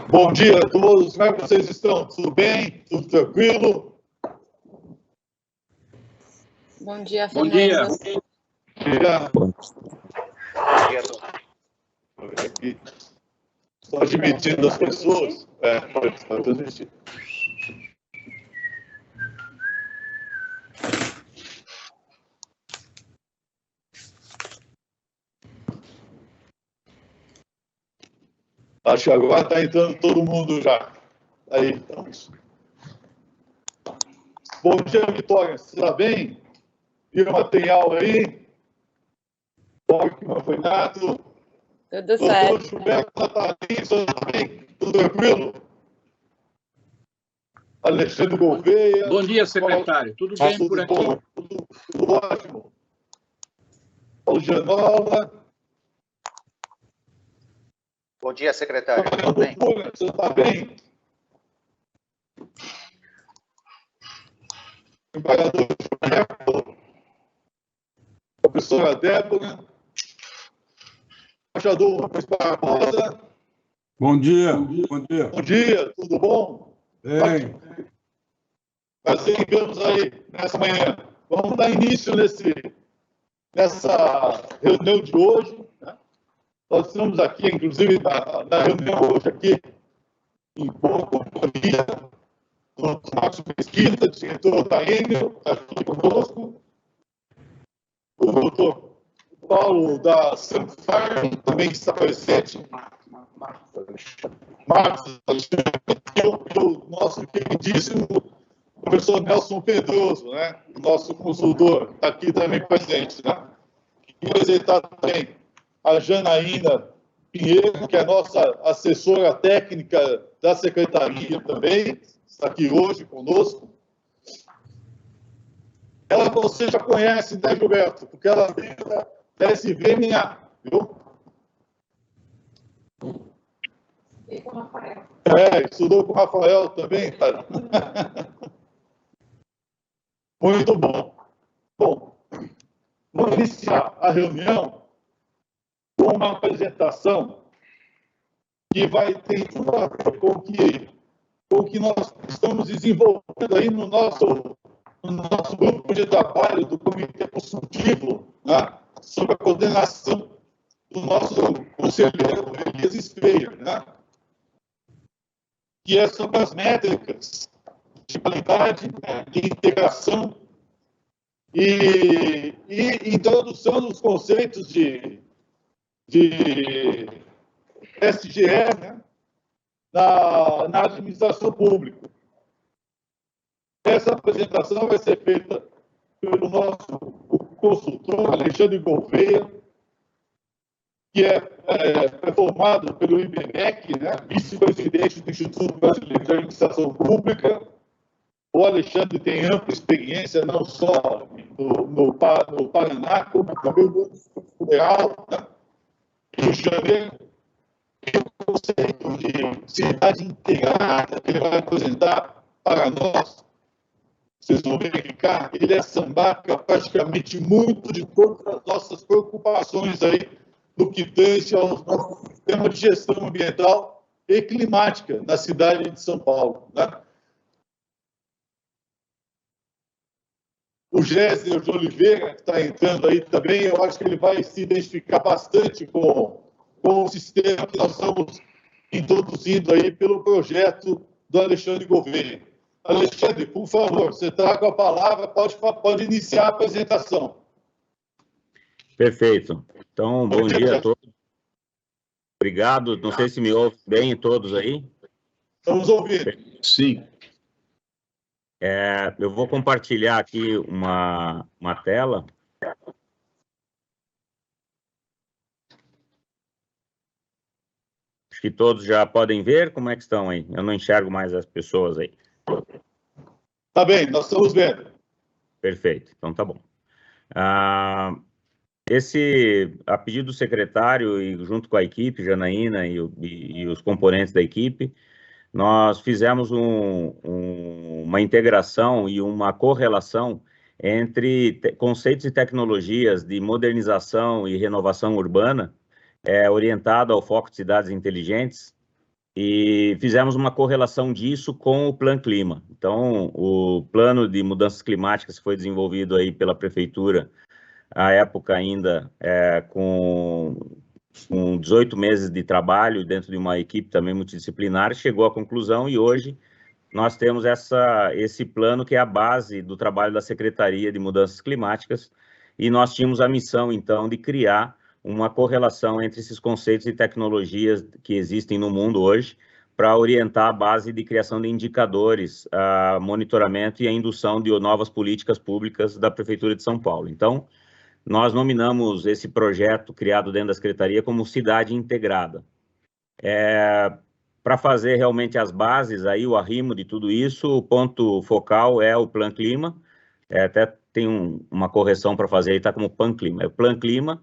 Bom dia a todos, como é que vocês estão? Tudo bem? Tudo tranquilo? Bom dia, Bom Fernando. dia. Bom dia. Estou admitindo as pessoas. Pode transmitir. Acho que agora está entrando todo mundo já. Aí, então. Bom dia, Vitória. Você está bem? Irma, tem aula aí? Renato. Tudo certo. Doutor Gilberto, você está bem? Tudo tranquilo? Alexandre Gouveia. Bom dia, secretário. Tudo bem por aqui? Tudo ótimo. Paulo Gianola. Bom dia, secretário. Tudo bem? Você está bem? Embaixador Gilberto. Professora Débora. Embaixador Luiz Barbosa. Bom dia. Bom dia. Bom dia, tudo bom? Bem. Prazer em vê-los aí nessa manhã. Vamos dar início nessa reunião de hoje. Né? Nós estamos aqui, inclusive, na reunião hoje aqui, em boa companhia, do Marcos Mesquita, diretor da Enel, aqui conosco, o doutor Paulo da Sunfire, também está presente, Marcos, e o nosso queridíssimo professor Nelson Pedroso, né? O nosso consultor, está aqui também presente. Né? E apresentar também a Janaína Pinheiro, que é a nossa assessora técnica da Secretaria também, está aqui hoje conosco. Ela você já conhece, né, Gilberto? Porque ela veio da SVMA, viu? Estudou com o Rafael também, cara. Muito bom. Bom, vamos iniciar a reunião com uma apresentação que vai ter tudo a ver com o que nós estamos desenvolvendo aí no nosso grupo de trabalho do Comitê Consultivo, né, sob a coordenação do nosso conselheiro Elias Speyer, né, que é sobre as métricas de qualidade, né, de integração e introdução dos conceitos de SGE, né, na administração pública. Essa apresentação vai ser feita pelo nosso consultor, Alexandre Gouveia, que é formado pelo IBMEC, né, vice-presidente do Instituto Brasileiro de Administração Pública. O Alexandre tem ampla experiência, não só no Paraná, como também no Instituto Federal, né, Rio de Janeiro. E o conceito de cidade integrada que ele vai apresentar para nós, vocês vão verificar, ele assambarca praticamente muito de todas as nossas preocupações aí no que tange ao nosso sistema de gestão ambiental e climática na cidade de São Paulo. Né? O Gésner de Oliveira, que está entrando aí também, eu acho que ele vai se identificar bastante com o sistema que nós estamos introduzindo aí pelo projeto do Alexandre Gouveia. Alexandre, por favor, você está com a palavra, pode iniciar a apresentação. Perfeito. Então, bom dia a todos. Obrigado. Não sei se me ouvem bem todos aí. Estamos ouvindo. Sim. Eu vou compartilhar aqui uma tela. Acho que todos já podem ver. Como é que estão aí? Eu não enxergo mais as pessoas aí. Tá bem, nós estamos vendo. Perfeito. Então, tá bom. A pedido do secretário e junto com a equipe, Janaína e os componentes da equipe, nós fizemos uma integração e uma correlação entre conceitos e tecnologias de modernização e renovação urbana, orientado ao foco de cidades inteligentes, e fizemos uma correlação disso com o Plan Clima. Então, o plano de mudanças climáticas foi desenvolvido aí pela prefeitura, à época ainda com 18 meses de trabalho dentro de uma equipe também multidisciplinar, chegou à conclusão e hoje nós temos esse plano que é a base do trabalho da Secretaria de Mudanças Climáticas e nós tínhamos a missão, então, de criar uma correlação entre esses conceitos e tecnologias que existem no mundo hoje para orientar a base de criação de indicadores, a monitoramento e a indução de novas políticas públicas da Prefeitura de São Paulo. Então, nós nominamos esse projeto criado dentro da Secretaria como Cidade Integrada. Para fazer realmente as bases, aí o arrimo de tudo isso, o ponto focal é o Plan Clima, até tem uma correção para fazer aí, está como Pan Clima. O Plan Clima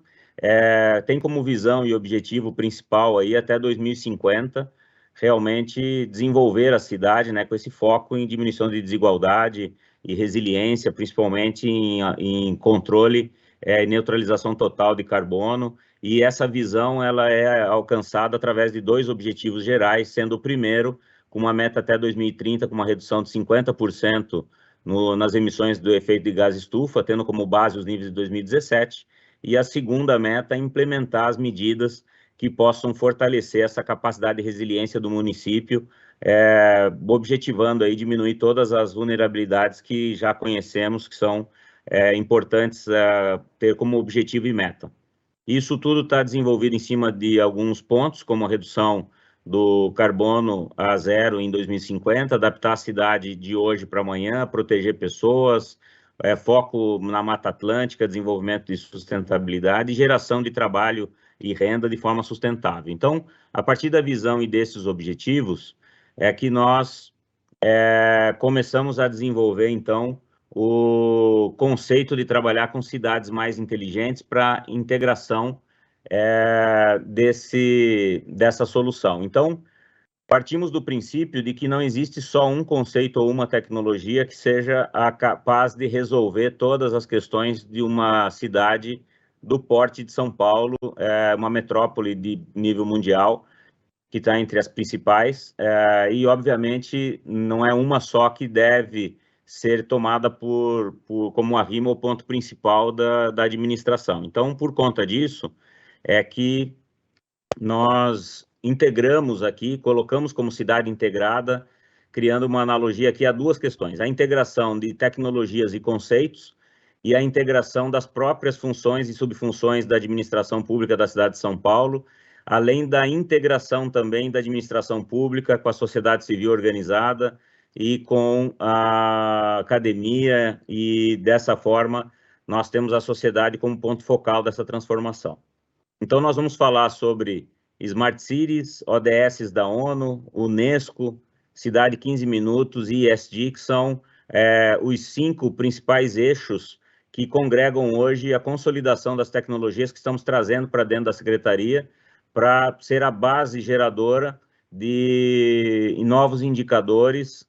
tem como visão e objetivo principal aí até 2050, realmente desenvolver a cidade, né, com esse foco em diminuição de desigualdade e resiliência, principalmente em controle e neutralização total de carbono, e essa visão ela é alcançada através de 2 objetivos gerais, sendo o primeiro, com uma meta até 2030, com uma redução de 50% nas emissões do efeito de gás estufa, tendo como base os níveis de 2017, e a segunda meta é implementar as medidas que possam fortalecer essa capacidade de resiliência do município, objetivando aí diminuir todas as vulnerabilidades que já conhecemos, que são importantes ter como objetivo e meta. Isso tudo está desenvolvido em cima de alguns pontos, como a redução do carbono a zero em 2050, adaptar a cidade de hoje para amanhã, proteger pessoas, foco na Mata Atlântica, desenvolvimento de sustentabilidade e geração de trabalho e renda de forma sustentável. Então, a partir da visão e desses objetivos, é que nós começamos a desenvolver, então, o conceito de trabalhar com cidades mais inteligentes para integração dessa solução. Então, partimos do princípio de que não existe só um conceito ou uma tecnologia que seja capaz de resolver todas as questões de uma cidade do porte de São Paulo, uma metrópole de nível mundial, que está entre as principais, e, obviamente, não é uma só que deve ser tomada como arrimo ou ponto principal da administração. Então, por conta disso, é que nós integramos aqui, colocamos como cidade integrada, criando uma analogia aqui a 2 questões: a integração de tecnologias e conceitos e a integração das próprias funções e subfunções da administração pública da cidade de São Paulo, além da integração também da administração pública com a sociedade civil organizada e com a academia, e dessa forma nós temos a sociedade como ponto focal dessa transformação. Então, nós vamos falar sobre Smart Cities, ODS da ONU, Unesco, Cidade 15 Minutos e ESG, que são os 5 principais eixos que congregam hoje a consolidação das tecnologias que estamos trazendo para dentro da Secretaria, para ser a base geradora de novos indicadores,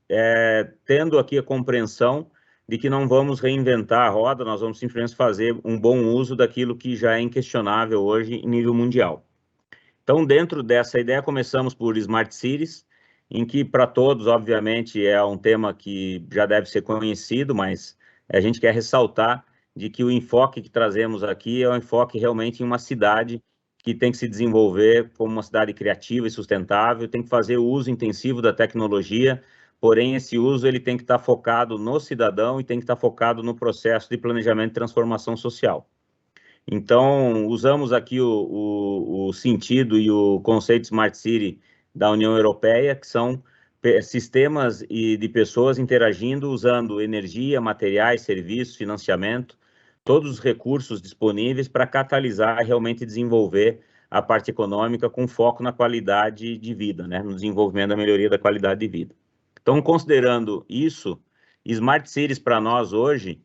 tendo aqui a compreensão de que não vamos reinventar a roda, nós vamos simplesmente fazer um bom uso daquilo que já é inquestionável hoje em nível mundial. Então, dentro dessa ideia, começamos por Smart Cities, em que para todos, obviamente, é um tema que já deve ser conhecido, mas a gente quer ressaltar de que o enfoque que trazemos aqui é um enfoque realmente em uma cidade que tem que se desenvolver como uma cidade criativa e sustentável, tem que fazer o uso intensivo da tecnologia, porém esse uso ele tem que estar focado no cidadão e tem que estar focado no processo de planejamento e transformação social. Então, usamos aqui o sentido e o conceito Smart City da União Europeia, que são sistemas de pessoas interagindo, usando energia, materiais, serviços, financiamento, todos os recursos disponíveis para catalisar e realmente desenvolver a parte econômica com foco na qualidade de vida, né, no desenvolvimento da melhoria da qualidade de vida. Então, considerando isso, Smart Cities para nós hoje,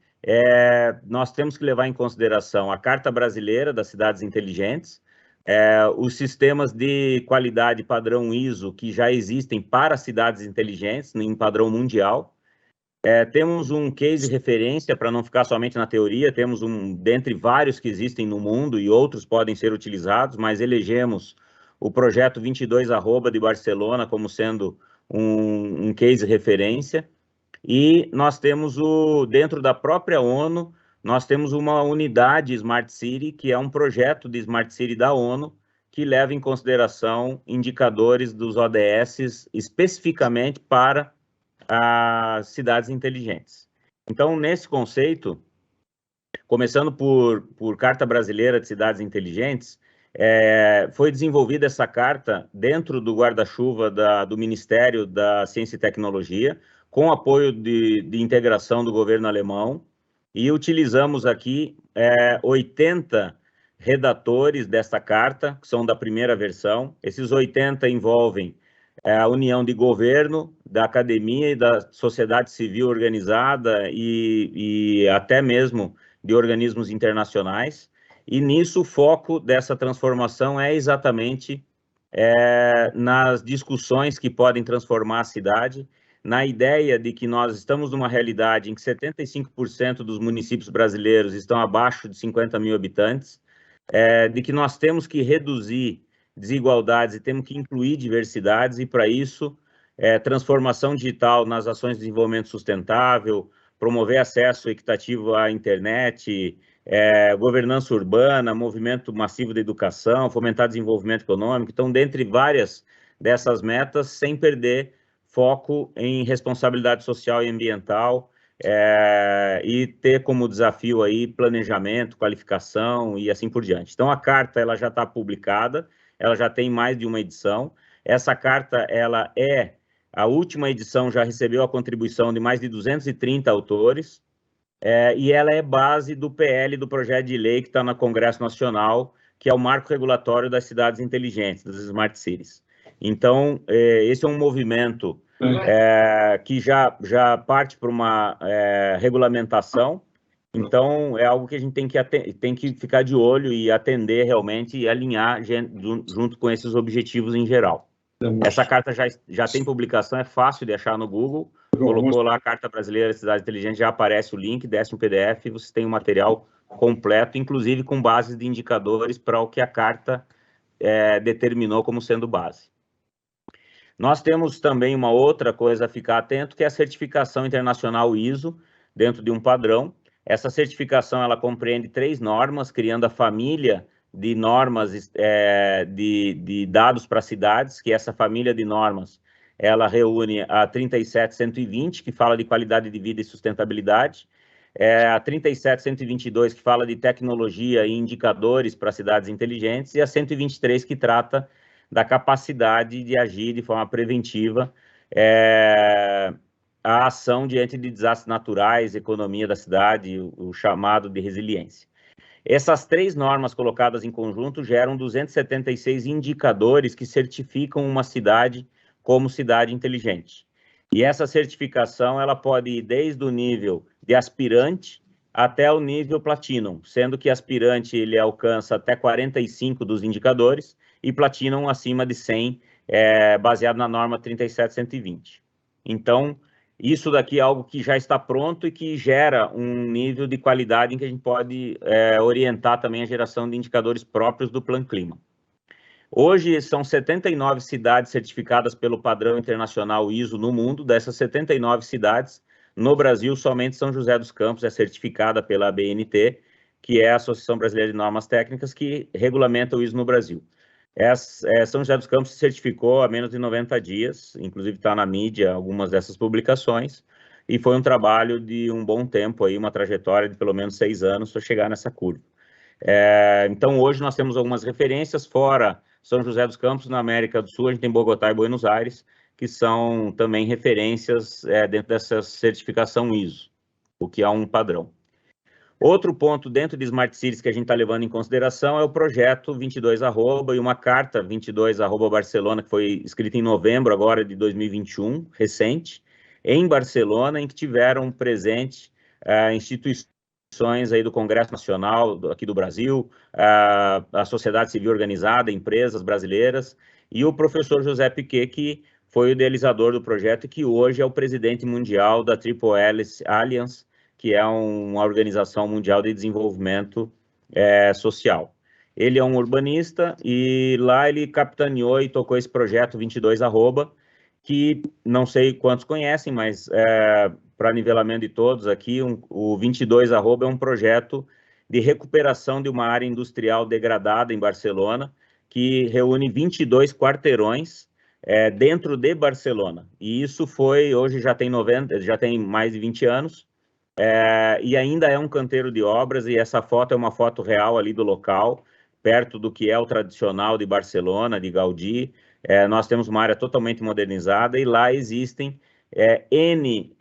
nós temos que levar em consideração a Carta Brasileira das Cidades Inteligentes, os sistemas de qualidade padrão ISO que já existem para cidades inteligentes em padrão mundial. Temos um case de referência para não ficar somente na teoria, temos dentre vários que existem no mundo e outros podem ser utilizados, mas elegemos o projeto 22 de Barcelona como sendo um case referência, e nós temos dentro da própria ONU, nós temos uma unidade Smart City, que é um projeto de Smart City da ONU, que leva em consideração indicadores dos ODS especificamente para as cidades inteligentes. Então, nesse conceito, começando por Carta Brasileira de Cidades Inteligentes, foi desenvolvida essa carta dentro do guarda-chuva do Ministério da Ciência e Tecnologia, com apoio de integração do governo alemão, e utilizamos aqui 80 redatores dessa carta, que são da primeira versão. Esses 80 envolvem a união de governo, da academia e da sociedade civil organizada e até mesmo de organismos internacionais. E nisso o foco dessa transformação é exatamente nas discussões que podem transformar a cidade, na ideia de que nós estamos numa realidade em que 75% dos municípios brasileiros estão abaixo de 50 mil habitantes, de que nós temos que reduzir desigualdades e temos que incluir diversidades, e para isso, transformação digital nas ações de desenvolvimento sustentável, promover acesso equitativo à internet, governança urbana, movimento massivo de educação, fomentar desenvolvimento econômico. Então, dentre várias dessas metas, sem perder foco em responsabilidade social e ambiental, e ter como desafio aí planejamento, qualificação e assim por diante. Então, a carta ela já está publicada, ela já tem mais de uma edição. Essa carta, a última edição já recebeu a contribuição de mais de 230 autores, e ela é base do PL, do projeto de lei que está no Congresso Nacional, que é o Marco Regulatório das Cidades Inteligentes, das Smart Cities. Então, esse é um movimento que já parte para uma regulamentação. Então, é algo que a gente tem que ficar de olho e atender realmente e alinhar junto com esses objetivos em geral. Essa carta já tem publicação, é fácil de achar no Google. Colocou lá a Carta Brasileira de Cidades Inteligentes, já aparece o link, desce um PDF, e você tem um material completo, inclusive com bases de indicadores para o que a carta determinou como sendo base. Nós temos também uma outra coisa a ficar atento, que é a certificação internacional ISO, dentro de um padrão. Essa certificação, ela compreende 3 normas, criando a família de normas de dados para cidades, que essa família de normas, ela reúne a 37120, que fala de qualidade de vida e sustentabilidade, a 37122, que fala de tecnologia e indicadores para cidades inteligentes, e a 123, que trata da capacidade de agir de forma preventiva a ação diante de desastres naturais, economia da cidade, o chamado de resiliência. Essas 3 normas colocadas em conjunto geram 276 indicadores que certificam uma cidade como cidade inteligente. E essa certificação, ela pode ir desde o nível de aspirante até o nível Platinum, sendo que aspirante ele alcança até 45 dos indicadores e Platinum acima de 100, baseado na norma 37120. Então, isso daqui é algo que já está pronto e que gera um nível de qualidade em que a gente pode orientar também a geração de indicadores próprios do Plan Clima. Hoje, são 79 cidades certificadas pelo padrão internacional ISO no mundo. Dessas 79 cidades, no Brasil, somente São José dos Campos é certificada pela ABNT, que é a Associação Brasileira de Normas Técnicas, que regulamenta o ISO no Brasil. São José dos Campos se certificou há menos de 90 dias, inclusive está na mídia algumas dessas publicações, e foi um trabalho de um bom tempo, aí, uma trajetória de pelo menos 6 anos para chegar nessa curva. Então, hoje nós temos algumas referências, fora São José dos Campos, na América do Sul, a gente tem Bogotá e Buenos Aires, que são também referências dentro dessa certificação ISO, o que é um padrão. Outro ponto dentro de Smart Cities que a gente está levando em consideração é o projeto 22 e uma carta 22 Barcelona, que foi escrita em novembro agora de 2021, recente, em Barcelona, em que tiveram presente instituições aí do Congresso Nacional aqui do Brasil, a sociedade civil organizada, empresas brasileiras, e o professor José Piquet, que foi o idealizador do projeto e que hoje é o presidente mundial da Triple Helix Alliance, que é uma organização mundial de desenvolvimento social. ele é um urbanista e lá ele capitaneou e tocou esse projeto 22 arroba, que não sei quantos conhecem, mas para nivelamento de todos aqui, o 22 arroba é um projeto de recuperação de uma área industrial degradada em Barcelona, que reúne 22 quarteirões dentro de Barcelona. E isso hoje já tem mais de 20 anos, e ainda é um canteiro de obras, e essa foto é uma foto real ali do local, perto do que é o tradicional de Barcelona, de Gaudí. Nós temos uma área totalmente modernizada, e lá existem N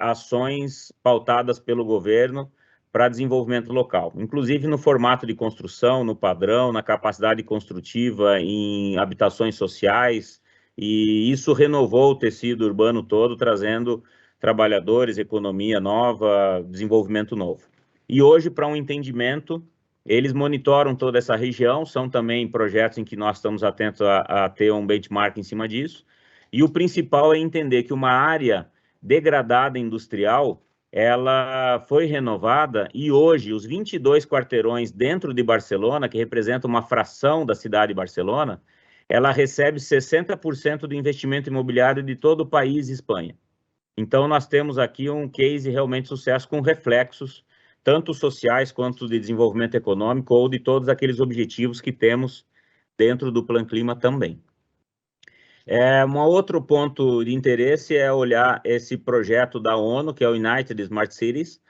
ações pautadas pelo governo para desenvolvimento local, inclusive no formato de construção, no padrão, na capacidade construtiva em habitações sociais, e isso renovou o tecido urbano todo, trazendo trabalhadores, economia nova, desenvolvimento novo. E hoje, para um entendimento, eles monitoram toda essa região, são também projetos em que nós estamos atentos a ter um benchmark em cima disso, e o principal é entender que uma área degradada industrial, ela foi renovada, e hoje os 22 quarteirões dentro de Barcelona, que representam uma fração da cidade de Barcelona, ela recebe 60% do investimento imobiliário de todo o país, Espanha. Então, nós temos aqui um case realmente de sucesso com reflexos, tanto sociais quanto de desenvolvimento econômico, ou de todos aqueles objetivos que temos dentro do Plan Clima também. Um outro ponto de interesse é olhar esse projeto da ONU, que é o United Smart Cities,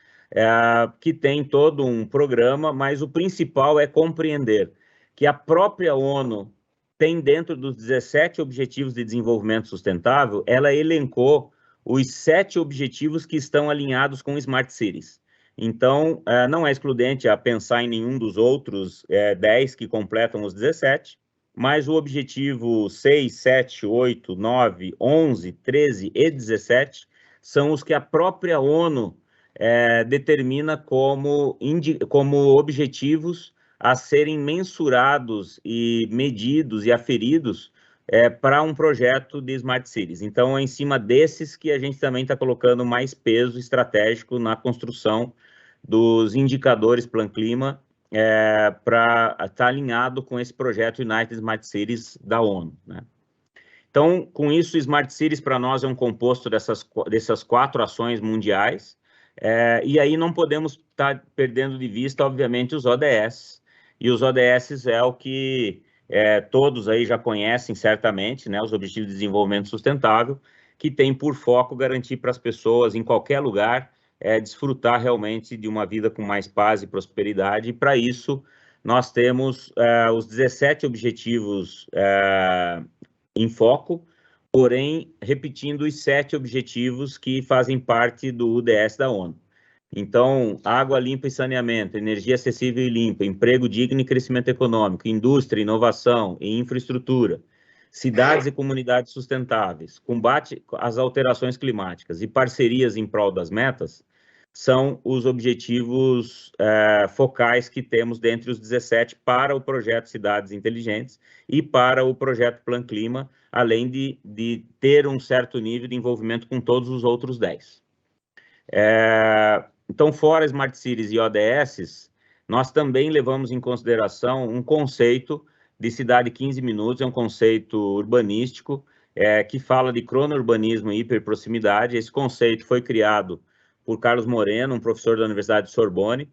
que tem todo um programa, mas o principal é compreender que a própria ONU tem, dentro dos 17 Objetivos de Desenvolvimento Sustentável, ela elencou os 7 objetivos que estão alinhados com Smart Cities. Então, não é excludente a pensar em nenhum dos outros 10 que completam os 17, mas o objetivo 6, 7, 8, 9, 11, 13 e 17 são os que a própria ONU determina como objetivos a serem mensurados e medidos e aferidos para um projeto de Smart Cities. Então, é em cima desses que a gente também está colocando mais peso estratégico na construção dos indicadores Plan Clima, para estar alinhado com esse projeto United Smart Cities da ONU, né? Então, com isso, Smart Cities para nós é um composto dessas 4 ações mundiais, e aí não podemos estar perdendo de vista, obviamente, os ODS, e os ODS é o que todos aí já conhecem certamente, né, os Objetivos de Desenvolvimento Sustentável, que tem por foco garantir para as pessoas em qualquer lugar desfrutar realmente de uma vida com mais paz e prosperidade, e para isso nós temos os 17 objetivos em foco, porém repetindo os 7 objetivos que fazem parte do ODS da ONU. Então, água limpa e saneamento, energia acessível e limpa, emprego digno e crescimento econômico, indústria, inovação e infraestrutura, cidades e comunidades sustentáveis, combate às alterações climáticas e parcerias em prol das metas, são os objetivos focais que temos dentre os 17 para o projeto Cidades Inteligentes e para o projeto Plan Clima, além de ter um certo nível de envolvimento com todos os outros 10. Então, fora Smart Cities e ODS, nós também levamos em consideração um conceito de cidade 15 minutos, é um conceito urbanístico que fala de cronourbanismo e hiperproximidade. Esse conceito foi criado por Carlos Moreno, um professor da Universidade de Sorbonne,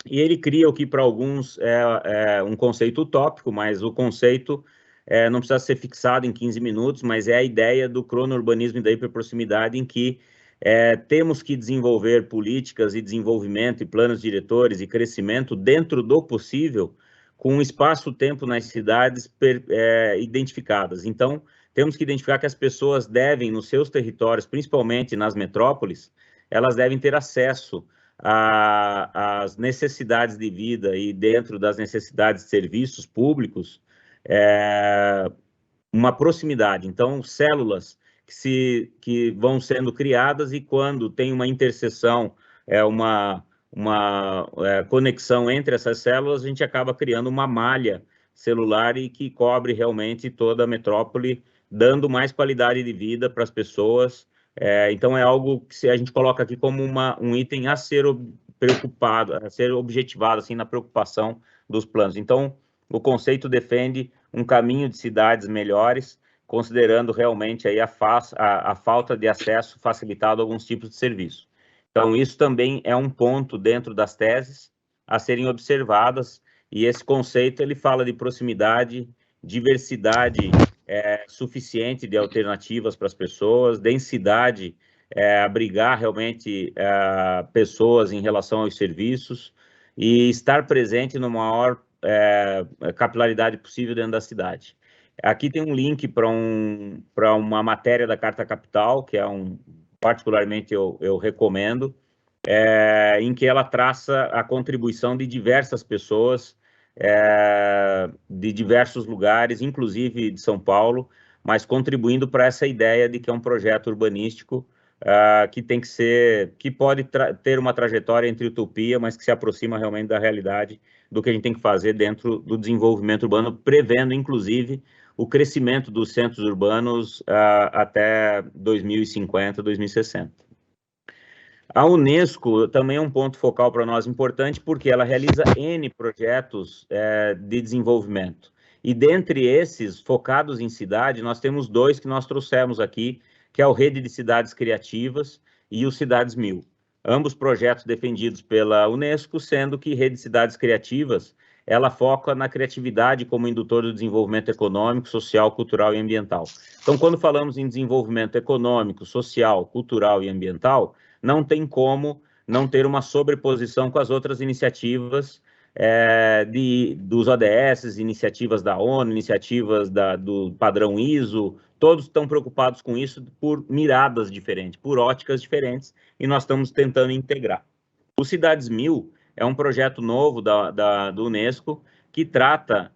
e ele cria o que para alguns é um conceito utópico, mas o conceito não precisa ser fixado em 15 minutos, mas é a ideia do cronourbanismo e da hiperproximidade, em que temos que desenvolver políticas e desenvolvimento e planos diretores e crescimento dentro do possível, com espaço-tempo nas cidades identificadas. Então, temos que identificar que as pessoas devem, nos seus territórios, principalmente nas metrópoles, elas devem ter acesso às necessidades de vida e, dentro das necessidades de serviços públicos, uma proximidade. Então, células que vão sendo criadas, e quando tem uma interseção, uma conexão entre essas células, a gente acaba criando uma malha celular e que cobre realmente toda a metrópole, dando mais qualidade de vida para as pessoas. Então, é algo que a gente coloca aqui como um item a ser preocupado, a ser objetivado assim, na preocupação dos planos. Então, o conceito defende um caminho de cidades melhores, considerando realmente aí a falta de acesso facilitado a alguns tipos de serviço. Então, isso também é um ponto dentro das teses a serem observadas, e esse conceito ele fala de proximidade, diversidade suficiente de alternativas para as pessoas, densidade, abrigar realmente pessoas em relação aos serviços e estar presente no maior capilaridade possível dentro da cidade. Aqui tem um link para uma matéria da Carta Capital, que é particularmente eu recomendo, em que ela traça a contribuição de diversas pessoas, de diversos lugares, inclusive de São Paulo, mas contribuindo para essa ideia de que é um projeto urbanístico que tem que ser, que pode ter uma trajetória entre utopia, mas que se aproxima realmente da realidade do que a gente tem que fazer dentro do desenvolvimento urbano, prevendo, inclusive, o crescimento dos centros urbanos até 2050, 2060. A Unesco também é um ponto focal para nós importante, porque ela realiza N projetos de desenvolvimento. E dentre esses, focados em cidade, nós temos 2 que nós trouxemos aqui, que é o Rede de Cidades Criativas e o Cidades 1000. Ambos projetos defendidos pela Unesco, sendo que Rede de Cidades Criativas, ela foca na criatividade como indutor do desenvolvimento econômico, social, cultural e ambiental. Então, quando falamos em desenvolvimento econômico, social, cultural e ambiental, não tem como não ter uma sobreposição com as outras iniciativas dos ODS, iniciativas da ONU, iniciativas do padrão ISO, todos estão preocupados com isso por miradas diferentes, por óticas diferentes, e nós estamos tentando integrar. O Cidades 1000 é um projeto novo do Unesco que trata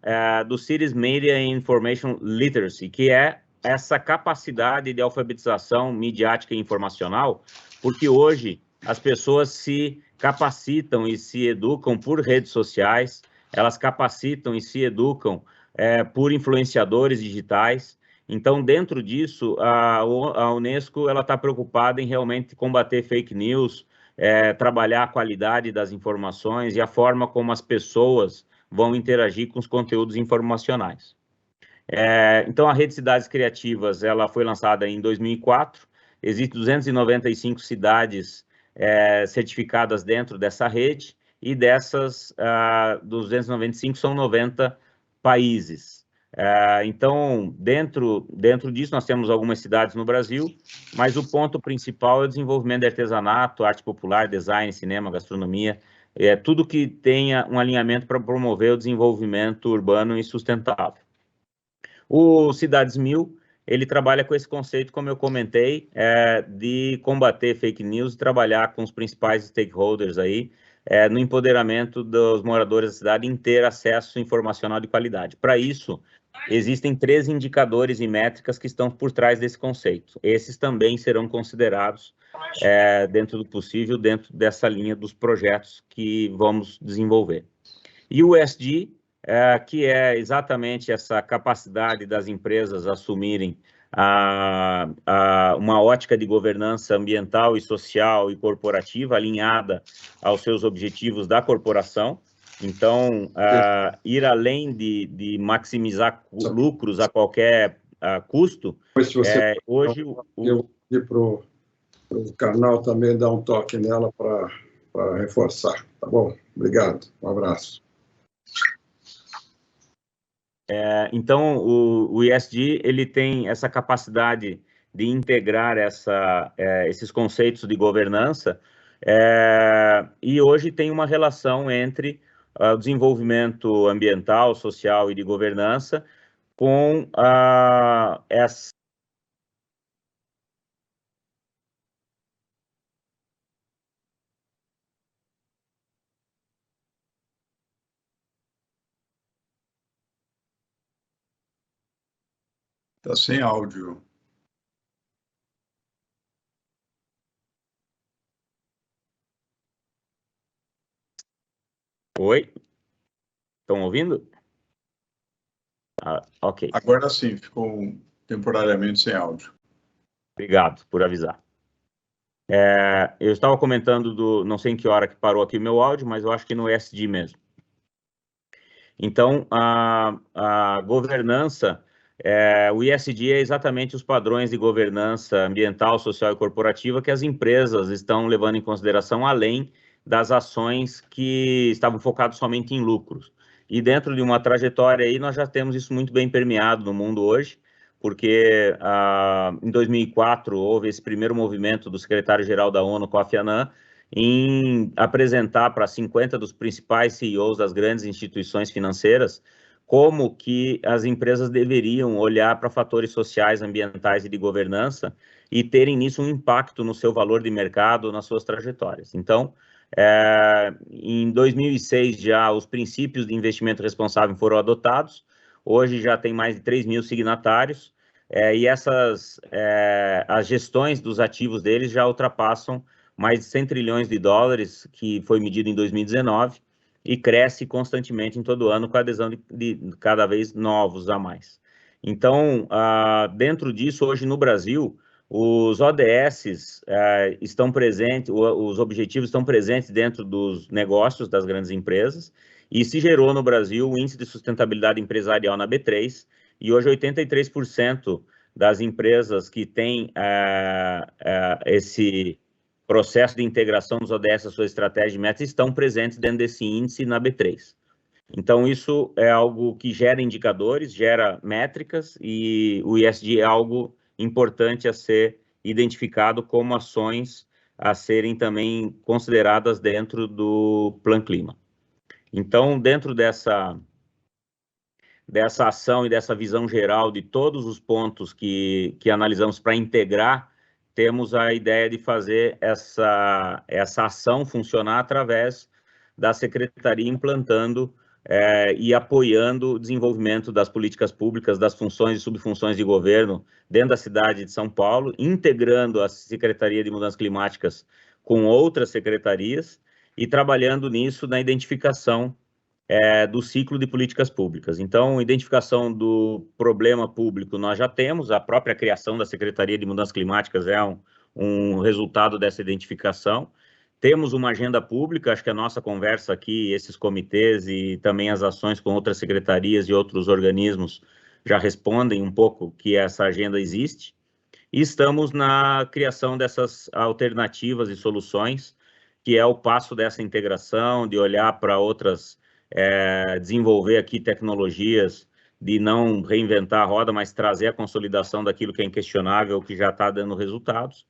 do Cities Media and Information Literacy, que é essa capacidade de alfabetização midiática e informacional, porque hoje as pessoas se capacitam e se educam por redes sociais, elas capacitam e se educam por influenciadores digitais. Então, dentro disso, a Unesco está preocupada em realmente combater fake news, trabalhar a qualidade das informações e a forma como as pessoas vão interagir com os conteúdos informacionais. Então, a Rede Cidades Criativas ela foi lançada em 2004, existem 295 cidades certificadas dentro dessa rede, e dessas 295 são 90 países. Então, dentro disso, nós temos algumas cidades no Brasil, mas o ponto principal é o desenvolvimento de artesanato, arte popular, design, cinema, gastronomia, tudo que tenha um alinhamento para promover o desenvolvimento urbano e sustentável. O Cidades 1000, ele trabalha com esse conceito, como eu comentei, de combater fake news e trabalhar com os principais stakeholders aí, no empoderamento dos moradores da cidade em ter acesso informacional de qualidade. Para isso, existem 3 indicadores e métricas que estão por trás desse conceito. Esses também serão considerados, dentro do possível, dentro dessa linha dos projetos que vamos desenvolver. E o ESG, que é exatamente essa capacidade das empresas assumirem uma ótica de governança ambiental e social e corporativa alinhada aos seus objetivos da corporação. Então, ir além de maximizar lucros a qualquer custo, hoje... Eu vou para o canal também dar um toque nela para reforçar, tá bom? Obrigado, um abraço. Então, o ESG ele tem essa capacidade de integrar esses conceitos de governança, e hoje tem uma relação entre o desenvolvimento ambiental, social e de governança com essa... Está sem áudio. Oi? Estão ouvindo? Ok. Agora sim, ficou temporariamente sem áudio. Obrigado por avisar. Eu estava comentando não sei em que hora que parou aqui o meu áudio, mas eu acho que no ESG mesmo. Então, a governança, o ESG é exatamente os padrões de governança ambiental, social e corporativa que as empresas estão levando em consideração, além das ações que estavam focadas somente em lucros. E dentro de uma trajetória aí, nós já temos isso muito bem permeado no mundo hoje, porque em 2004 houve esse primeiro movimento do secretário-geral da ONU, Kofi Annan, em apresentar para 50 dos principais CEOs das grandes instituições financeiras como que as empresas deveriam olhar para fatores sociais, ambientais e de governança e terem nisso um impacto no seu valor de mercado, nas suas trajetórias. Então, em 2006 já os princípios de investimento responsável foram adotados, hoje já tem mais de 3 mil signatários, e as gestões dos ativos deles já ultrapassam mais de 100 trilhões de dólares, que foi medido em 2019, e cresce constantemente em todo ano com a adesão de cada vez novos a mais. Então, dentro disso, hoje no Brasil, os ODS estão presentes, os objetivos estão presentes dentro dos negócios das grandes empresas, e se gerou no Brasil o Índice de Sustentabilidade Empresarial na B3, e hoje 83% das empresas que têm esse processo de integração dos ODS à sua estratégia de metas estão presentes dentro desse índice na B3. Então, isso é algo que gera indicadores, gera métricas, e o ESG é algo importante a ser identificado como ações a serem também consideradas dentro do Plan Clima. Então, dentro dessa ação e dessa visão geral de todos os pontos que analisamos para integrar, temos a ideia de fazer essa ação funcionar através da Secretaria implantando e apoiando o desenvolvimento das políticas públicas, das funções e subfunções de governo dentro da cidade de São Paulo, integrando a Secretaria de Mudanças Climáticas com outras secretarias e trabalhando nisso na identificação do ciclo de políticas públicas. Então, identificação do problema público nós já temos, a própria criação da Secretaria de Mudanças Climáticas é um resultado dessa identificação. Temos uma agenda pública, acho que a nossa conversa aqui, esses comitês e também as ações com outras secretarias e outros organismos já respondem um pouco que essa agenda existe. E estamos na criação dessas alternativas e soluções, que é o passo dessa integração, de olhar para outras desenvolver aqui tecnologias de não reinventar a roda, mas trazer a consolidação daquilo que é inquestionável, que já está dando resultados.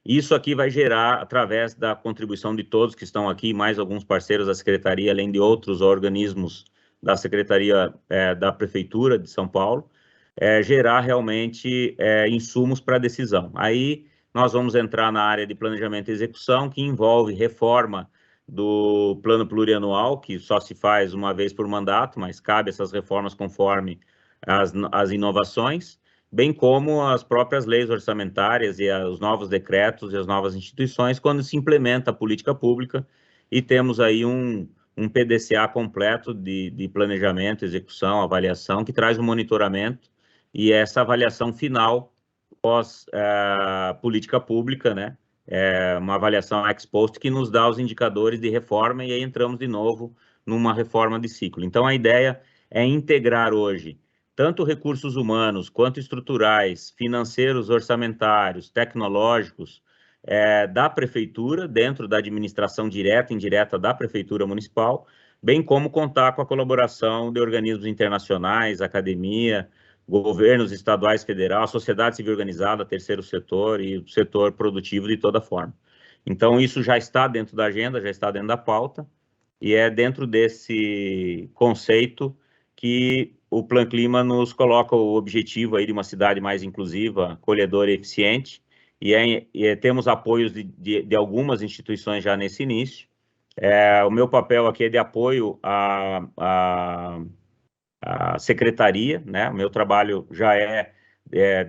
Isso aqui vai gerar, através da contribuição de todos que estão aqui, mais alguns parceiros da Secretaria, além de outros organismos da Secretaria da Prefeitura de São Paulo, gerar realmente insumos para decisão. Aí nós vamos entrar na área de planejamento e execução, que envolve reforma do plano plurianual, que só se faz uma vez por mandato, mas cabe essas reformas conforme as inovações, bem como as próprias leis orçamentárias e os novos decretos e as novas instituições, quando se implementa a política pública, e temos aí um PDCA completo de planejamento, execução, avaliação, que traz o monitoramento e essa avaliação final pós política pública, né? Uma avaliação ex post que nos dá os indicadores de reforma, e aí entramos de novo numa reforma de ciclo. Então, a ideia é integrar hoje tanto recursos humanos, quanto estruturais, financeiros, orçamentários, tecnológicos, da prefeitura, dentro da administração direta e indireta da prefeitura municipal, bem como contar com a colaboração de organismos internacionais, academia, governos estaduais, federal, sociedade civil organizada, terceiro setor e o setor produtivo de toda forma. Então, isso já está dentro da agenda, já está dentro da pauta, e é dentro desse conceito que o Plan Clima nos coloca o objetivo aí de uma cidade mais inclusiva, acolhedora e eficiente, e temos apoios de algumas instituições já nesse início. O meu papel aqui é de apoio a secretaria, né? O meu trabalho já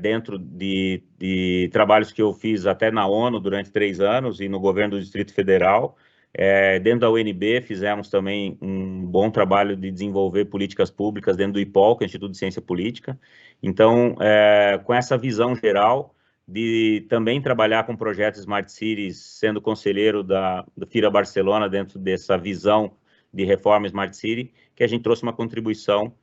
dentro de trabalhos que eu fiz até na ONU durante 3 anos e no governo do Distrito Federal. Dentro da UNB fizemos também um bom trabalho de desenvolver políticas públicas dentro do IPOL, que é o Instituto de Ciência Política. Então, com essa visão geral de também trabalhar com projetos Smart Cities, sendo conselheiro da FIRA Barcelona dentro dessa visão de reforma Smart City, que a gente trouxe uma contribuição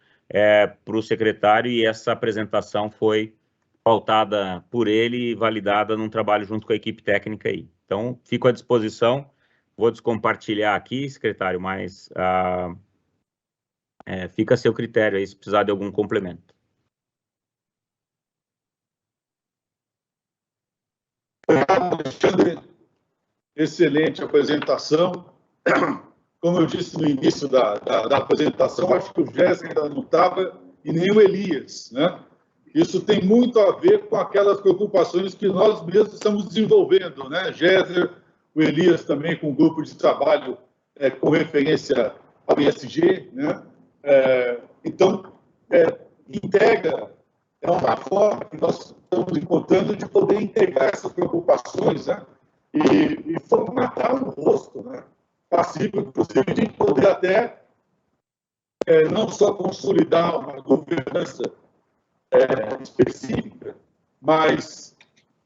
para o secretário, e essa apresentação foi pautada por ele e validada num trabalho junto com a equipe técnica aí. Então, fico à disposição, vou descompartilhar aqui, secretário, mas fica a seu critério aí se precisar de algum complemento. Alexandre, excelente apresentação. Como eu disse no início da apresentação, acho que o Jéssica ainda não estava e nem o Elias, né? Isso tem muito a ver com aquelas preocupações que nós mesmos estamos desenvolvendo, né? Jéssica, o Elias também com um grupo de trabalho com referência ao ESG, né? Então, integra, é uma forma que nós estamos encontrando de poder integrar essas preocupações, né? E formatar um rosto, né? Passível, inclusive, de poder até não só consolidar uma governança específica, mas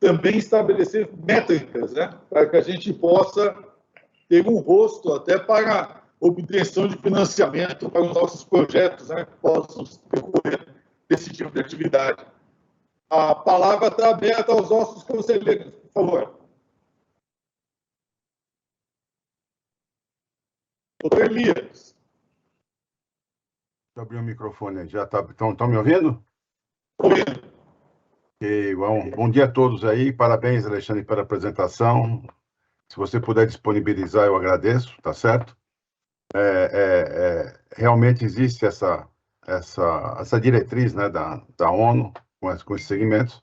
também estabelecer métricas, né, para que a gente possa ter um rosto até para obtenção de financiamento para os nossos projetos, né, que possam decorrer desse tipo de atividade. A palavra está aberta aos nossos conselheiros, por favor. Doutor Elias. Deixa eu abrir o microfone. Já tá, estão me ouvindo? Ouvindo. Okay, bom dia a todos aí. Parabéns, Alexandre, pela apresentação. Se você puder disponibilizar, eu agradeço, tá certo? Realmente existe essa diretriz, né, da ONU com esses segmentos.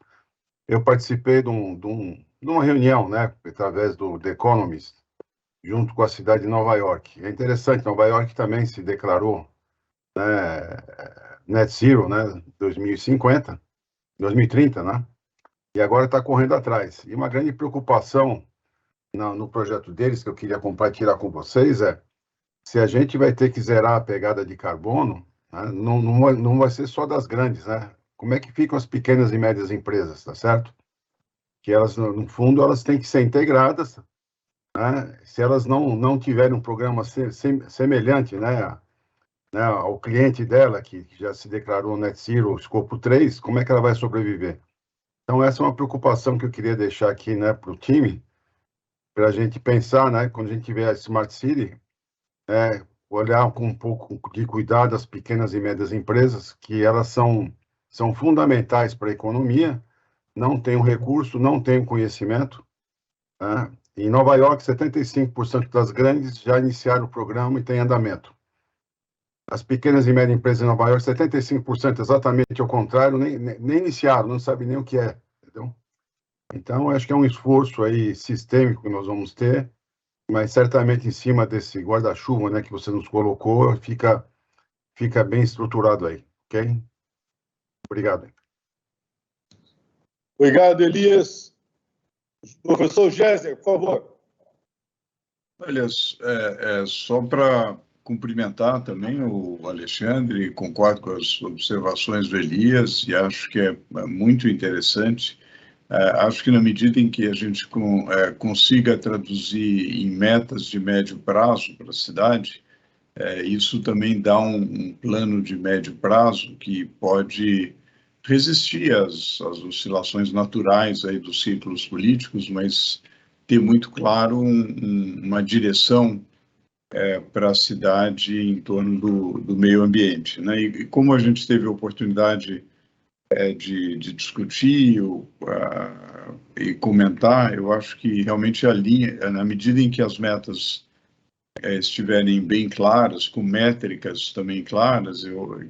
Eu participei de uma reunião, né, através do The Economist, junto com a cidade de Nova York. É interessante, Nova York também se declarou, né, Net Zero, né, 2050, 2030, né, e agora está correndo atrás. E uma grande preocupação no projeto deles, que eu queria compartilhar com vocês, se a gente vai ter que zerar a pegada de carbono, né, não vai ser só das grandes, né? Como é que ficam as pequenas e médias empresas, tá certo? Que elas, no fundo, elas têm que ser integradas, né? Se elas não tiverem um programa semelhante, né, ao cliente dela, que já se declarou Net Zero, escopo 3, como é que ela vai sobreviver? Então, essa é uma preocupação que eu queria deixar aqui, né, para o time, para a gente pensar, né, quando a gente tiver a Smart City, olhar com um pouco de cuidado as pequenas e médias empresas, que elas são fundamentais para a economia, não têm o recurso, não têm o conhecimento, né? Em Nova York, 75% das grandes já iniciaram o programa e tem andamento. As pequenas e médias empresas em Nova York, 75% exatamente ao contrário, nem iniciaram, não sabem nem o que é, entendeu? Então, acho que é um esforço aí sistêmico que nós vamos ter, mas certamente em cima desse guarda-chuva, né, que você nos colocou, fica bem estruturado aí, ok? Obrigado. Obrigado, Elias. Professor Jéssica, por favor. Olha, só para cumprimentar também o Alexandre, concordo com as observações do Elias e acho que é muito interessante. Acho que na medida em que a gente consiga traduzir em metas de médio prazo para a cidade, isso também dá um plano de médio prazo que pode resistir às oscilações naturais aí dos ciclos políticos, mas ter muito claro uma direção para a cidade em torno do meio ambiente, né? E como a gente teve a oportunidade de discutir e comentar, eu acho que realmente a linha, na medida em que as metas estiverem bem claras, com métricas também claras,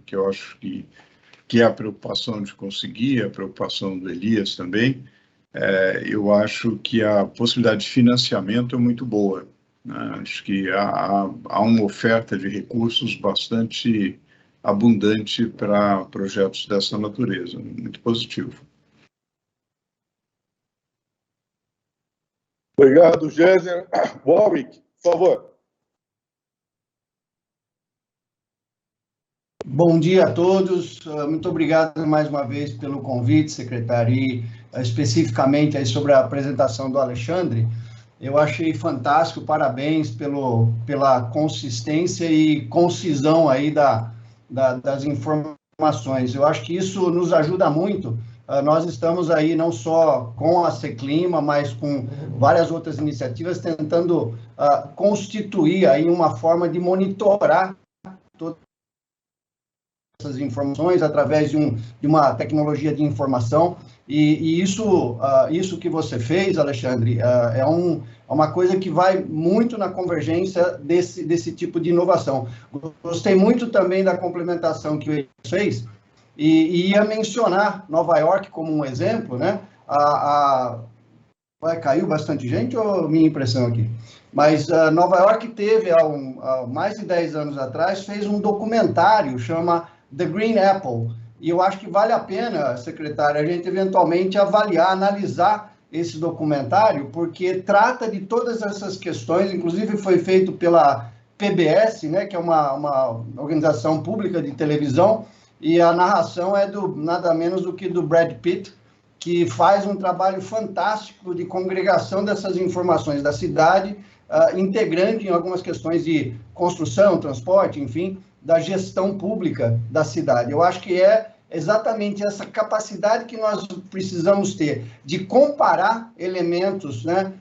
que eu acho que é a preocupação de conseguir, a preocupação do Elias também, eu acho que a possibilidade de financiamento é muito boa, né? Acho que há uma oferta de recursos bastante abundante para projetos dessa natureza, muito positivo. Obrigado, Jéssica. Warwick, por favor. Bom dia a todos, muito obrigado mais uma vez pelo convite, secretário, e especificamente aí sobre a apresentação do Alexandre. Eu achei fantástico, parabéns pela consistência e concisão aí das informações. Eu acho que isso nos ajuda muito. Nós estamos aí não só com a Seclima, mas com várias outras iniciativas tentando constituir aí uma forma de monitorar todas essas informações através de uma tecnologia de informação. E isso que você fez, Alexandre, é uma coisa que vai muito na convergência desse tipo de inovação. Gostei muito também da complementação que ele fez, e ia mencionar Nova York como um exemplo, né? Caiu bastante gente ou minha impressão aqui? Mas Nova York teve, há mais de 10 anos atrás, fez um documentário, chama The Green Apple, e eu acho que vale a pena, secretário, a gente eventualmente avaliar, analisar esse documentário, porque trata de todas essas questões, inclusive foi feito pela PBS, né, que é uma organização pública de televisão, e a narração é nada menos do que do Brad Pitt, que faz um trabalho fantástico de congregação dessas informações da cidade, integrando em algumas questões de construção, transporte, enfim, da gestão pública da cidade. Eu acho que é exatamente essa capacidade que nós precisamos ter de comparar elementos, né,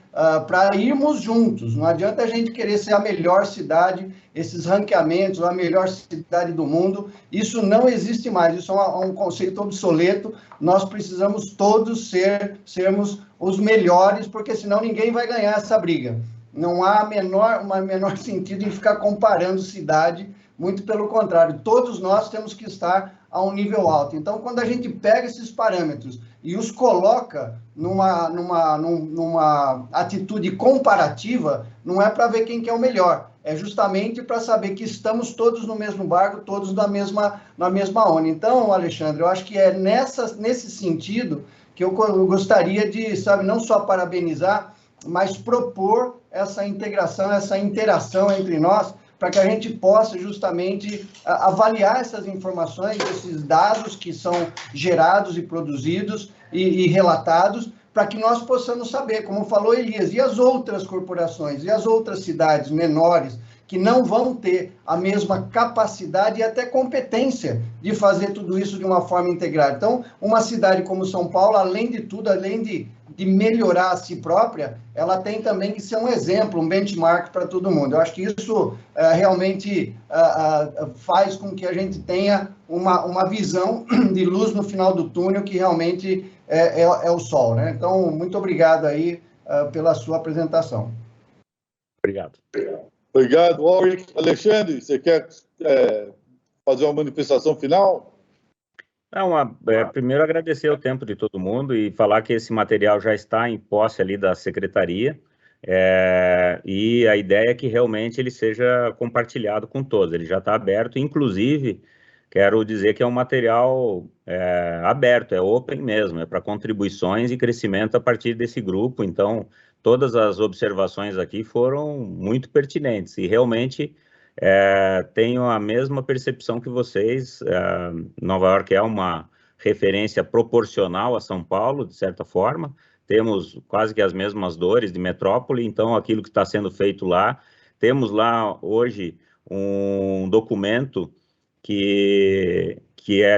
para irmos juntos. Não adianta a gente querer ser a melhor cidade, esses ranqueamentos, a melhor cidade do mundo, isso não existe mais, isso é um conceito obsoleto. Nós precisamos todos sermos os melhores, porque senão ninguém vai ganhar essa briga. Não há menor sentido em ficar comparando cidade, muito pelo contrário, todos nós temos que estar a um nível alto. Então, quando a gente pega esses parâmetros e os coloca numa atitude comparativa, não é para ver quem que é o melhor, é justamente para saber que estamos todos no mesmo barco, todos na mesma onda. Então, Alexandre, eu acho que é nesse sentido que eu gostaria de, não só parabenizar, mas propor essa integração, essa interação entre nós, para que a gente possa justamente avaliar essas informações, esses dados que são gerados e produzidos e relatados, para que nós possamos saber, como falou Elias, e as outras corporações, e as outras cidades menores, que não vão ter a mesma capacidade e até competência de fazer tudo isso de uma forma integrada. Então, uma cidade como São Paulo, além de tudo, além de melhorar a si própria, ela tem também que ser um exemplo, um benchmark para todo mundo. Eu acho que isso realmente faz com que a gente tenha uma visão de luz no final do túnel, que realmente é o sol, né? Então, muito obrigado aí pela sua apresentação. Obrigado. Obrigado, Warwick. Alexandre, você quer fazer uma manifestação final? Primeiro agradecer o tempo de todo mundo e falar que esse material já está em posse ali da secretaria, e a ideia é que realmente ele seja compartilhado com todos. Ele já está aberto, inclusive, quero dizer que é um material aberto, é open mesmo, é para contribuições e crescimento a partir desse grupo. Então, todas as observações aqui foram muito pertinentes e realmente tenho a mesma percepção que vocês. Nova York é uma referência proporcional a São Paulo, de certa forma, temos quase que as mesmas dores de metrópole, então aquilo que está sendo feito lá, temos lá hoje um documento que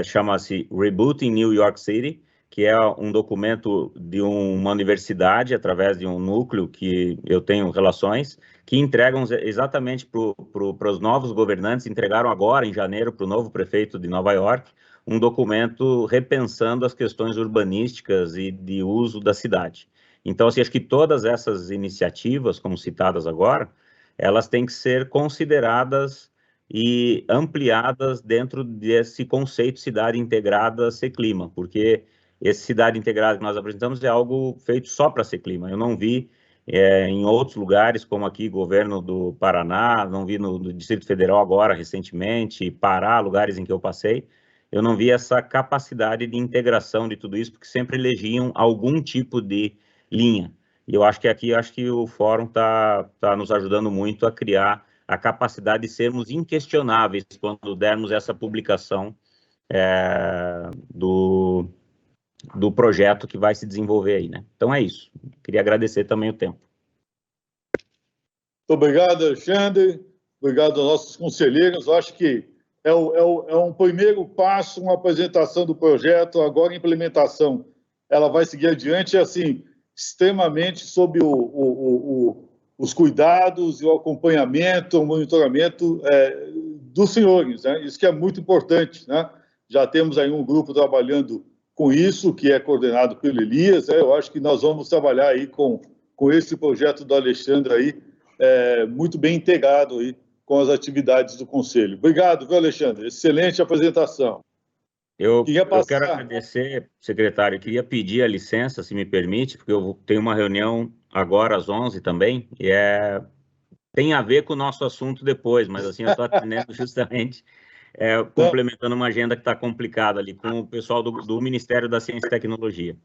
chama-se Rebooting New York City, que é um documento de uma universidade, através de um núcleo que eu tenho relações, que entregam exatamente para os novos governantes, entregaram agora, em janeiro, para o novo prefeito de Nova York, um documento repensando as questões urbanísticas e de uso da cidade. Então, assim, acho que todas essas iniciativas, como citadas agora, elas têm que ser consideradas e ampliadas dentro desse conceito cidade integrada Seclima, porque esse cidade integrada que nós apresentamos é algo feito só para Seclima. Eu não vi em outros lugares, como aqui, governo do Paraná, não vi no Distrito Federal agora, recentemente, Pará, lugares em que eu passei, eu não vi essa capacidade de integração de tudo isso, porque sempre elegiam algum tipo de linha. E eu acho que aqui, o Fórum está nos ajudando muito a criar a capacidade de sermos inquestionáveis quando dermos essa publicação do projeto que vai se desenvolver aí, né? Então é isso. Queria agradecer também o tempo. obrigado, Alexandre. Obrigado aos nossos conselheiros. Eu acho que é um primeiro passo, uma apresentação do projeto, agora a implementação. Ela vai seguir adiante, assim, extremamente sob os cuidados e o acompanhamento, o monitoramento dos senhores, né? Isso que é muito importante, né? Já temos aí um grupo trabalhando com isso, que é coordenado pelo Elias, né? Eu acho que nós vamos trabalhar aí com esse projeto do Alexandre aí, muito bem integrado aí com as atividades do Conselho. Obrigado, viu, Alexandre? Excelente apresentação. Eu quero agradecer, secretário, eu queria pedir a licença, se me permite, porque eu tenho uma reunião agora às 11 também, e tem a ver com o nosso assunto depois, mas assim, eu estou atendendo justamente, complementando uma agenda que está complicada ali, com o pessoal do Ministério da Ciência e Tecnologia.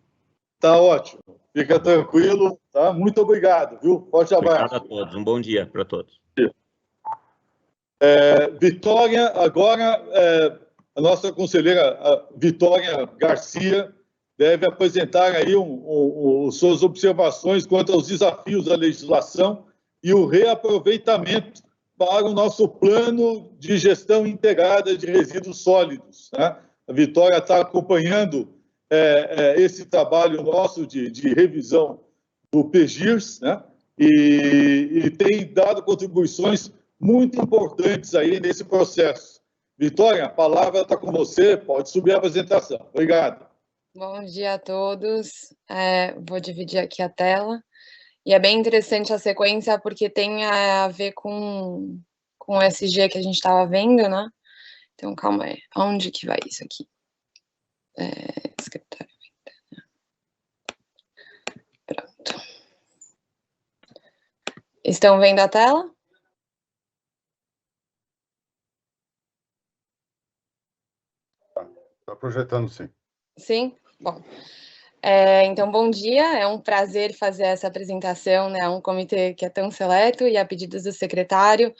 Tá ótimo, fica tranquilo, tá? Muito obrigado, viu? Forte abraço. Obrigado a todos, um bom dia para todos. Vitória, agora, a nossa conselheira Vitória Garcia deve apresentar aí suas observações quanto aos desafios da legislação e o reaproveitamento para o nosso plano de gestão integrada de resíduos sólidos, né? A Vitória está acompanhando esse trabalho nosso de revisão do PGIRS, né? E tem dado contribuições muito importantes aí nesse processo. Vitória, a palavra está com você, pode subir a apresentação. Obrigado. Bom dia a todos. Vou dividir aqui a tela. E é bem interessante a sequência, porque tem a ver com o SG que a gente estava vendo, né? Então, calma aí. Onde que vai isso aqui? Secretário. Pronto. Estão vendo a tela? Está projetando, sim. Sim? Bom. Então, bom dia. É um prazer fazer essa apresentação, né, a um comitê que é tão seleto e a pedidos do secretário.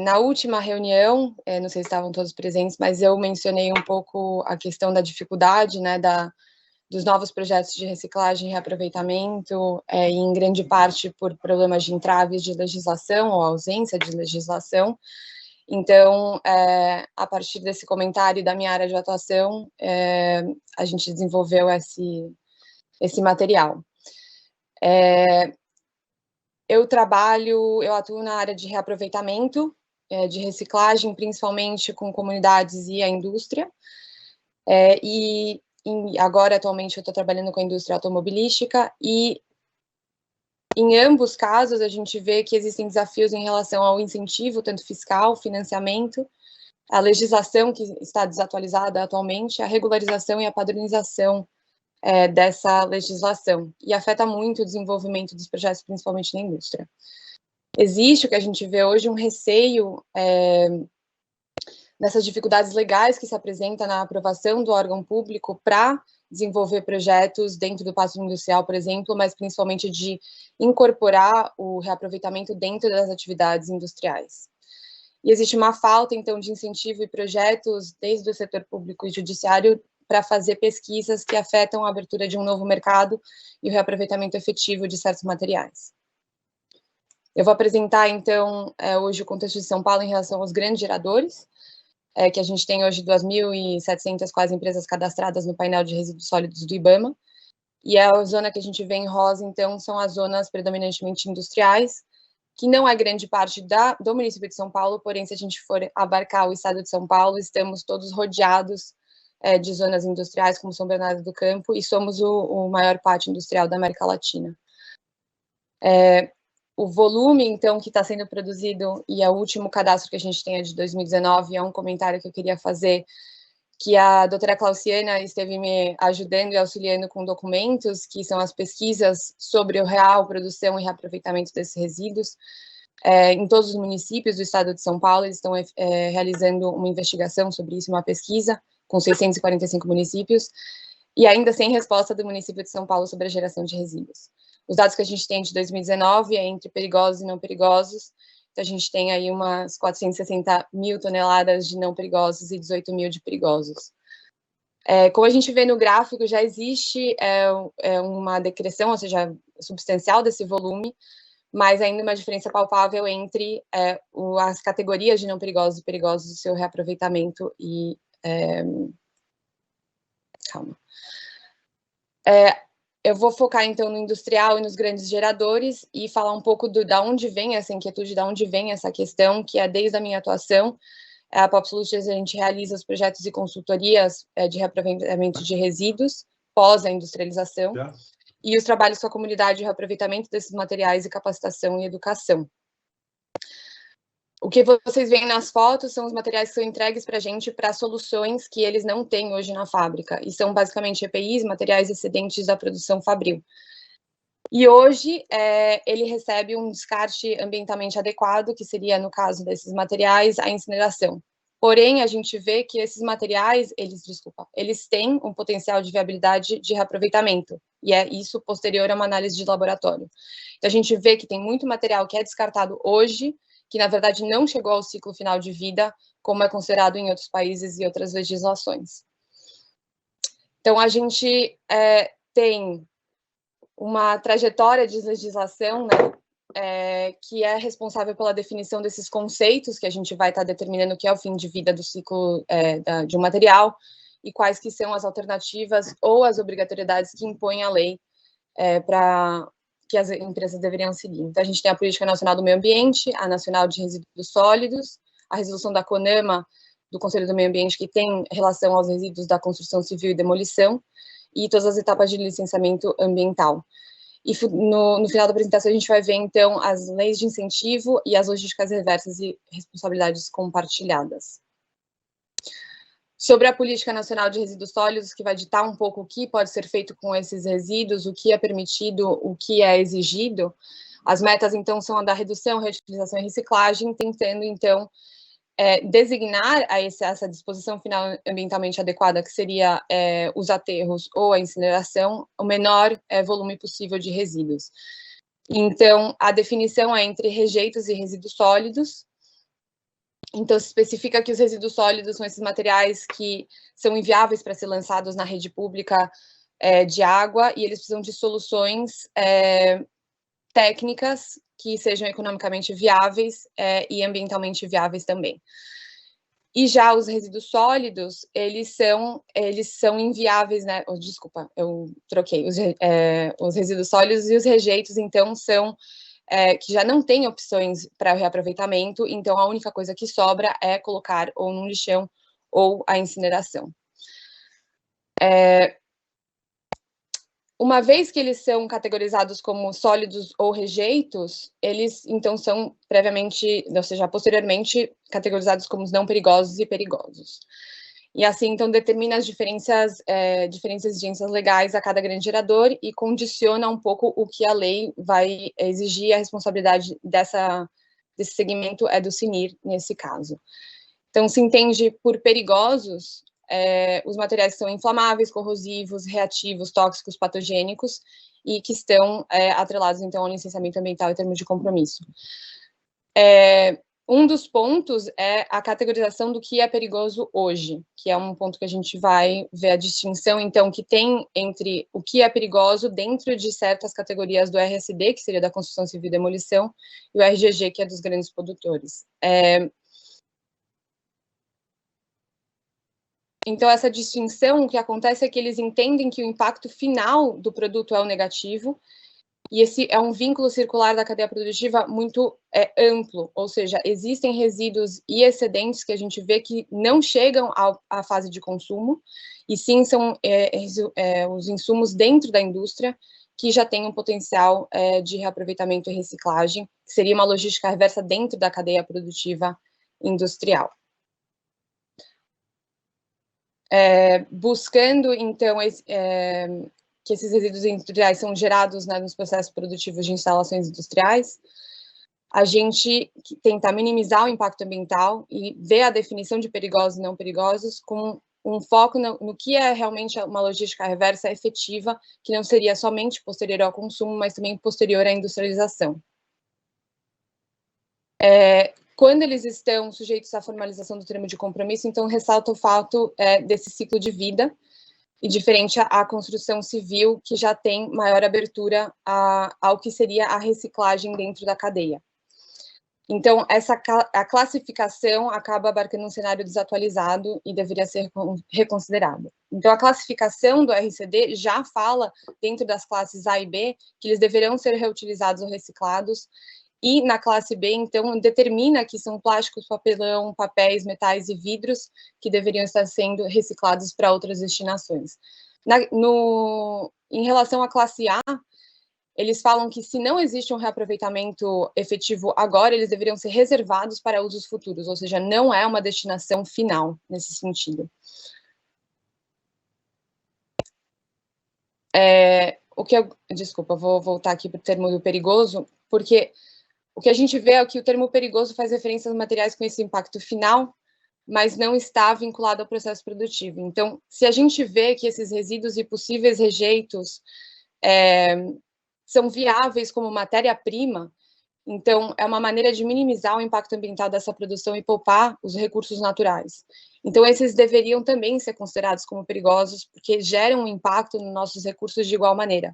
Na última reunião, não sei se estavam todos presentes, mas eu mencionei um pouco a questão da dificuldade, né, dos novos projetos de reciclagem e reaproveitamento, e em grande parte por problemas de entraves de legislação ou ausência de legislação. Então, a partir desse comentário da minha área de atuação, a gente desenvolveu esse material. Eu atuo na área de reaproveitamento, de reciclagem, principalmente com comunidades e a indústria, e agora, atualmente, eu estou trabalhando com a indústria automobilística, e em ambos casos, a gente vê que existem desafios em relação ao incentivo, tanto fiscal, financiamento, a legislação que está desatualizada atualmente, a regularização e a padronização dessa legislação, e afeta muito o desenvolvimento dos projetos, principalmente na indústria. Existe, o que a gente vê hoje, um receio dessas dificuldades legais que se apresentam na aprovação do órgão público para desenvolver projetos dentro do pátio industrial, por exemplo, mas principalmente de incorporar o reaproveitamento dentro das atividades industriais. E existe uma falta, então, de incentivo e projetos desde o setor público e judiciário para fazer pesquisas que afetam a abertura de um novo mercado e o reaproveitamento efetivo de certos materiais. Eu vou apresentar, então, hoje o contexto de São Paulo em relação aos grandes geradores, que a gente tem hoje 2.700 quase empresas cadastradas no painel de resíduos sólidos do IBAMA, e a zona que a gente vê em rosa, então, são as zonas predominantemente industriais, que não é grande parte do município de São Paulo, porém, se a gente for abarcar o estado de São Paulo, estamos todos rodeados de zonas industriais, como São Bernardo do Campo, e somos o maior pátio industrial da América Latina. O volume, então, que está sendo produzido, e o último cadastro que a gente tem é de 2019, é um comentário que eu queria fazer, que a doutora Clauciana esteve me ajudando e auxiliando com documentos, que são as pesquisas sobre a real produção e reaproveitamento desses resíduos. Em todos os municípios do estado de São Paulo, eles estão realizando uma investigação sobre isso, uma pesquisa, com 645 municípios, e ainda sem resposta do município de São Paulo sobre a geração de resíduos. Os dados que a gente tem de 2019 é entre perigosos e não perigosos, então a gente tem aí umas 460 mil toneladas de não perigosos e 18 mil de perigosos. Como a gente vê no gráfico, já existe uma decreção, ou seja, substancial desse volume, mas ainda uma diferença palpável entre as categorias de não perigosos e perigosos do seu reaproveitamento e... calma. Eu vou focar, então, no industrial e nos grandes geradores e falar um pouco da onde vem essa inquietude, da onde vem essa questão, que é desde a minha atuação. A Pop Solutions, a gente realiza os projetos e consultorias de reaproveitamento de resíduos pós a industrialização e os trabalhos com a comunidade de reaproveitamento desses materiais e capacitação e educação. O que vocês veem nas fotos são os materiais que são entregues para a gente para soluções que eles não têm hoje na fábrica, e são basicamente EPIs, materiais excedentes da produção fabril. E hoje ele recebe um descarte ambientalmente adequado, que seria, no caso desses materiais, a incineração. Porém, a gente vê que esses materiais, eles têm um potencial de viabilidade de reaproveitamento, e é isso posterior a uma análise de laboratório. Então, a gente vê que tem muito material que é descartado hoje, que, na verdade, não chegou ao ciclo final de vida, como é considerado em outros países e outras legislações. Então, a gente tem uma trajetória de legislação, né, que é responsável pela definição desses conceitos, que a gente vai estar determinando o que é o fim de vida do ciclo de um material, e quais que são as alternativas ou as obrigatoriedades que impõe a lei para que as empresas deveriam seguir. Então, a gente tem a Política Nacional do Meio Ambiente, a Nacional de Resíduos Sólidos, a resolução da CONAMA, do Conselho do Meio Ambiente, que tem relação aos resíduos da construção civil e demolição, e todas as etapas de licenciamento ambiental. E no final da apresentação, a gente vai ver, então, as leis de incentivo e as logísticas reversas e responsabilidades compartilhadas. Sobre a Política Nacional de Resíduos Sólidos, que vai ditar um pouco o que pode ser feito com esses resíduos, o que é permitido, o que é exigido. As metas, então, são a da redução, reutilização e reciclagem, tentando, então, designar a essa disposição final ambientalmente adequada, que seria os aterros ou a incineração, o menor volume possível de resíduos. Então, a definição é entre rejeitos e resíduos sólidos. Então, se especifica que os resíduos sólidos são esses materiais que são inviáveis para ser lançados na rede pública de água, e eles precisam de soluções técnicas que sejam economicamente viáveis e ambientalmente viáveis também. E já os resíduos sólidos, eles são inviáveis, né? Oh, desculpa, eu troquei. Os resíduos sólidos e os rejeitos, então, são que já não tem opções para reaproveitamento, então a única coisa que sobra é colocar ou num lixão ou a incineração. Uma vez que eles são categorizados como sólidos ou rejeitos, eles, então, são previamente, ou seja, posteriormente, categorizados como não perigosos e perigosos. E assim, então, determina as diferentes exigências legais a cada grande gerador e condiciona um pouco o que a lei vai exigir. A responsabilidade desse segmento é do CNIR, nesse caso. Então, se entende por perigosos os materiais que são inflamáveis, corrosivos, reativos, tóxicos, patogênicos e que estão atrelados, então, ao licenciamento ambiental em termos de compromisso. Um dos pontos é a categorização do que é perigoso hoje, que é um ponto que a gente vai ver a distinção, então, que tem entre o que é perigoso dentro de certas categorias do RSD, que seria da construção civil e demolição, e o RGG, que é dos grandes produtores. Então, essa distinção, o que acontece é que eles entendem que o impacto final do produto é o negativo, e esse é um vínculo circular da cadeia produtiva muito amplo, ou seja, existem resíduos e excedentes que a gente vê que não chegam à fase de consumo, e sim são os insumos dentro da indústria que já têm um potencial de reaproveitamento e reciclagem, que seria uma logística reversa dentro da cadeia produtiva industrial. Buscando, então, que esses resíduos industriais são gerados nos processos produtivos de instalações industriais, a gente tenta minimizar o impacto ambiental e ver a definição de perigosos e não perigosos com um foco no que é realmente uma logística reversa efetiva, que não seria somente posterior ao consumo, mas também posterior à industrialização. Quando eles estão sujeitos à formalização do termo de compromisso, então ressalta o fato desse ciclo de vida. e diferente à construção civil, que já tem maior abertura ao que seria a reciclagem dentro da cadeia. Então, a classificação acaba abarcando um cenário desatualizado e deveria ser reconsiderada. Então, a classificação do RCD já fala, dentro das classes A e B, que eles deverão ser reutilizados ou reciclados, e na classe B, então, determina que são plásticos, papelão, papéis, metais e vidros que deveriam estar sendo reciclados para outras destinações. Em relação à classe A, eles falam que se não existe um reaproveitamento efetivo agora, eles deveriam ser reservados para usos futuros, ou seja, não é uma destinação final nesse sentido. Desculpa, vou voltar aqui para o termo do perigoso, porque o que a gente vê é que o termo perigoso faz referência aos materiais com esse impacto final, mas não está vinculado ao processo produtivo. Então, se a gente vê que esses resíduos e possíveis rejeitos são viáveis como matéria-prima, então é uma maneira de minimizar o impacto ambiental dessa produção e poupar os recursos naturais. Então, esses deveriam também ser considerados como perigosos, porque geram um impacto nos nossos recursos de igual maneira.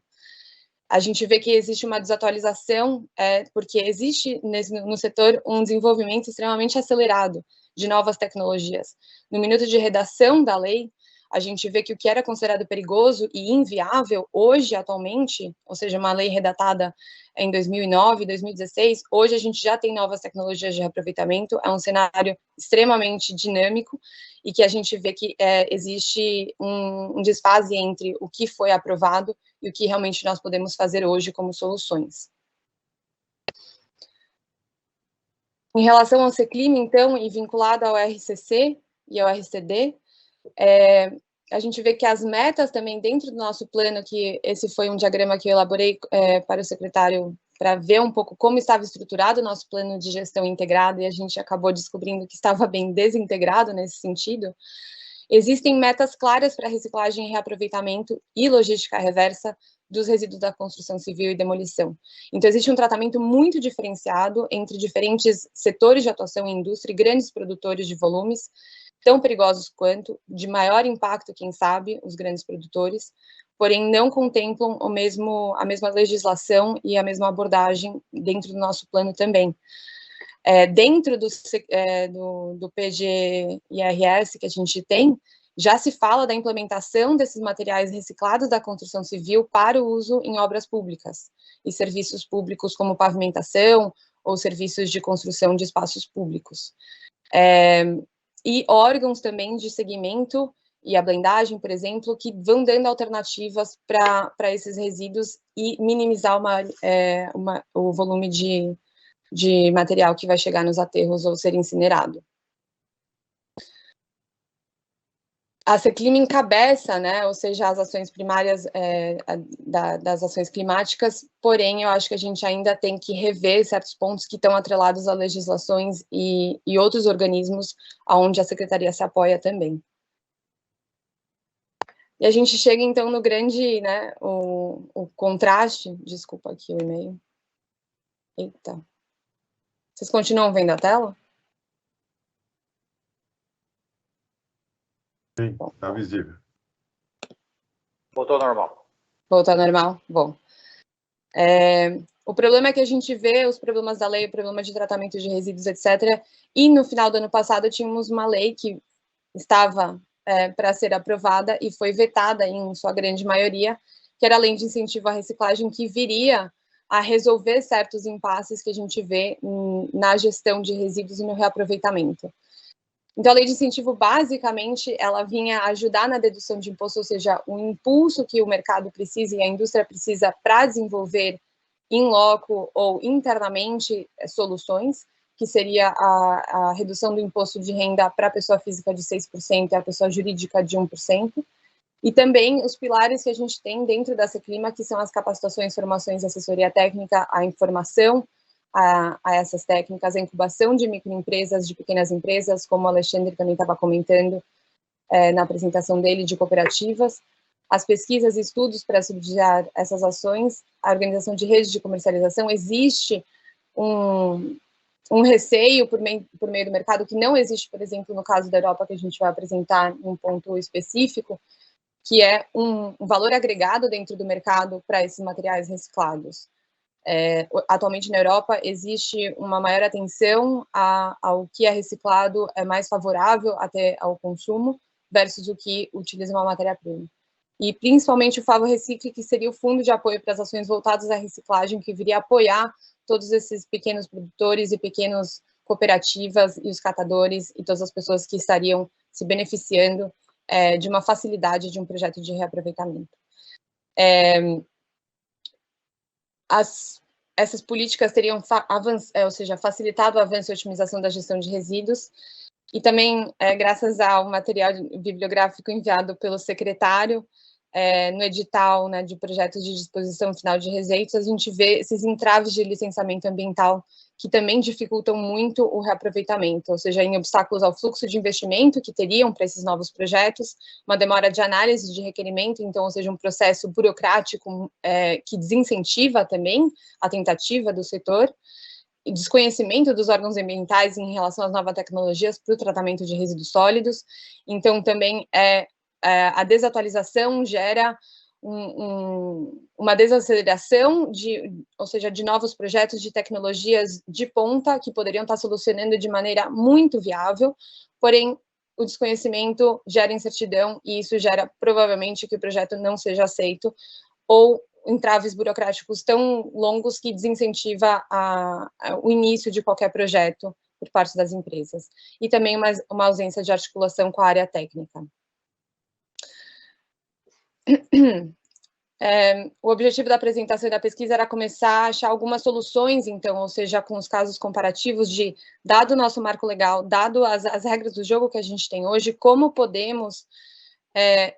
A gente vê que existe uma desatualização, porque existe no setor um desenvolvimento extremamente acelerado de novas tecnologias. No minuto de redação da lei, a gente vê que o que era considerado perigoso e inviável hoje, atualmente, ou seja, uma lei redatada em 2009, 2016, hoje a gente já tem novas tecnologias de reaproveitamento, é um cenário extremamente dinâmico e que a gente vê que existe um desfase entre o que foi aprovado e o que realmente nós podemos fazer hoje como soluções. Em relação ao CECLIM, então, e vinculado ao RCC e ao RCD, a gente vê que as metas também dentro do nosso plano, que esse foi um diagrama que eu elaborei para o secretário, para ver um pouco como estava estruturado o nosso plano de gestão integrado, e a gente acabou descobrindo que estava bem desintegrado nesse sentido. Existem metas claras para reciclagem, reaproveitamento e logística reversa dos resíduos da construção civil e demolição. Então, existe um tratamento muito diferenciado entre diferentes setores de atuação em indústria e grandes produtores de volumes, tão perigosos quanto, de maior impacto, quem sabe, os grandes produtores, porém não contemplam a mesma legislação e a mesma abordagem dentro do nosso plano também. Dentro do PGIRS que a gente tem, já se fala da implementação desses materiais reciclados da construção civil para o uso em obras públicas e serviços públicos como pavimentação ou serviços de construção de espaços públicos. E órgãos também de segmento e a blendagem, por exemplo, que vão dando alternativas para esses resíduos e minimizar o volume de material que vai chegar nos aterros ou ser incinerado. A CECLIM encabeça, né, ou seja, as ações primárias das ações climáticas, porém, eu acho que a gente ainda tem que rever certos pontos que estão atrelados a legislações e outros organismos onde a Secretaria se apoia também. E a gente chega, então, no grande, né, o contraste, desculpa aqui o e-mail. Eita. Vocês continuam vendo a tela? Sim, está visível. Voltou ao normal. Voltou ao normal? Bom. O problema é que a gente vê os problemas da lei, o problema de tratamento de resíduos, etc. E no final do ano passado tínhamos uma lei que estava para ser aprovada e foi vetada em sua grande maioria, que era a lei de incentivo à reciclagem, que viria a resolver certos impasses que a gente vê na gestão de resíduos e no reaproveitamento. Então, a lei de incentivo, basicamente, ela vinha ajudar na dedução de imposto, ou seja, o impulso que o mercado precisa e a indústria precisa para desenvolver in loco ou internamente soluções, que seria a redução do imposto de renda para a pessoa física de 6% e a pessoa jurídica de 1%, e também os pilares que a gente tem dentro da CECLIMA, que são as capacitações, formações e assessoria técnica, a informação a essas técnicas, a incubação de microempresas, de pequenas empresas, como o Alexandre também estava comentando na apresentação dele, de cooperativas, as pesquisas e estudos para subsidiar essas ações, a organização de redes de comercialização. Existe um receio por meio do mercado que não existe, por exemplo, no caso da Europa, que a gente vai apresentar um ponto específico, que é um valor agregado dentro do mercado para esses materiais reciclados. Atualmente na Europa existe uma maior atenção ao que é reciclado, é mais favorável até ao consumo versus o que utiliza uma matéria-prima. E principalmente o Favo Recicle, que seria o fundo de apoio para as ações voltadas à reciclagem, que viria apoiar todos esses pequenos produtores e pequenas cooperativas e os catadores e todas as pessoas que estariam se beneficiando de uma facilidade de um projeto de reaproveitamento. Essas políticas teriam facilitado o avanço e otimização da gestão de resíduos, e também, graças ao material bibliográfico enviado pelo secretário, no edital, né, de projetos de disposição final de receitas, a gente vê esses entraves de licenciamento ambiental que também dificultam muito o reaproveitamento, ou seja, em obstáculos ao fluxo de investimento que teriam para esses novos projetos, uma demora de análise de requerimento, então, ou seja, um processo burocrático que desincentiva também a tentativa do setor, e desconhecimento dos órgãos ambientais em relação às novas tecnologias para o tratamento de resíduos sólidos. Então, também a desatualização gera uma desaceleração ou seja, de novos projetos de tecnologias de ponta que poderiam estar solucionando de maneira muito viável, porém, o desconhecimento gera incertidão e isso gera, provavelmente, que o projeto não seja aceito ou entraves burocráticos tão longos que desincentiva o início de qualquer projeto por parte das empresas. E também uma ausência de articulação com a área técnica. O objetivo da apresentação e da pesquisa era começar a achar algumas soluções, então, ou seja, com os casos comparativos de, dado o nosso marco legal, dado as regras do jogo que a gente tem hoje, como podemos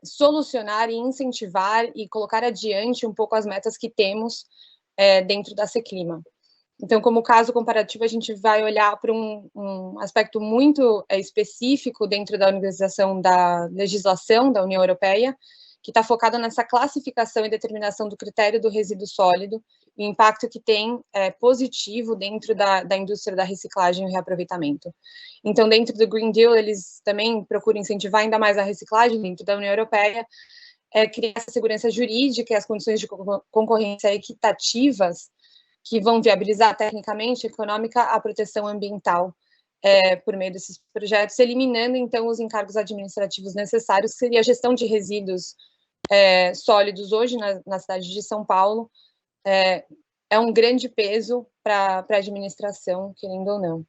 solucionar e incentivar e colocar adiante um pouco as metas que temos dentro da Seclima. Então, como caso comparativo, a gente vai olhar para um aspecto muito específico dentro da organização da legislação da União Europeia, que está focado nessa classificação e determinação do critério do resíduo sólido, e o impacto que tem positivo dentro da indústria da reciclagem e reaproveitamento. Então, dentro do Green Deal, eles também procuram incentivar ainda mais a reciclagem dentro da União Europeia, criar essa segurança jurídica e as condições de concorrência equitativas que vão viabilizar tecnicamente e econômica a proteção ambiental por meio desses projetos, eliminando, então, os encargos administrativos necessários, que seria a gestão de resíduos sólidos hoje na cidade de São Paulo, é um grande peso para a administração, querendo ou não.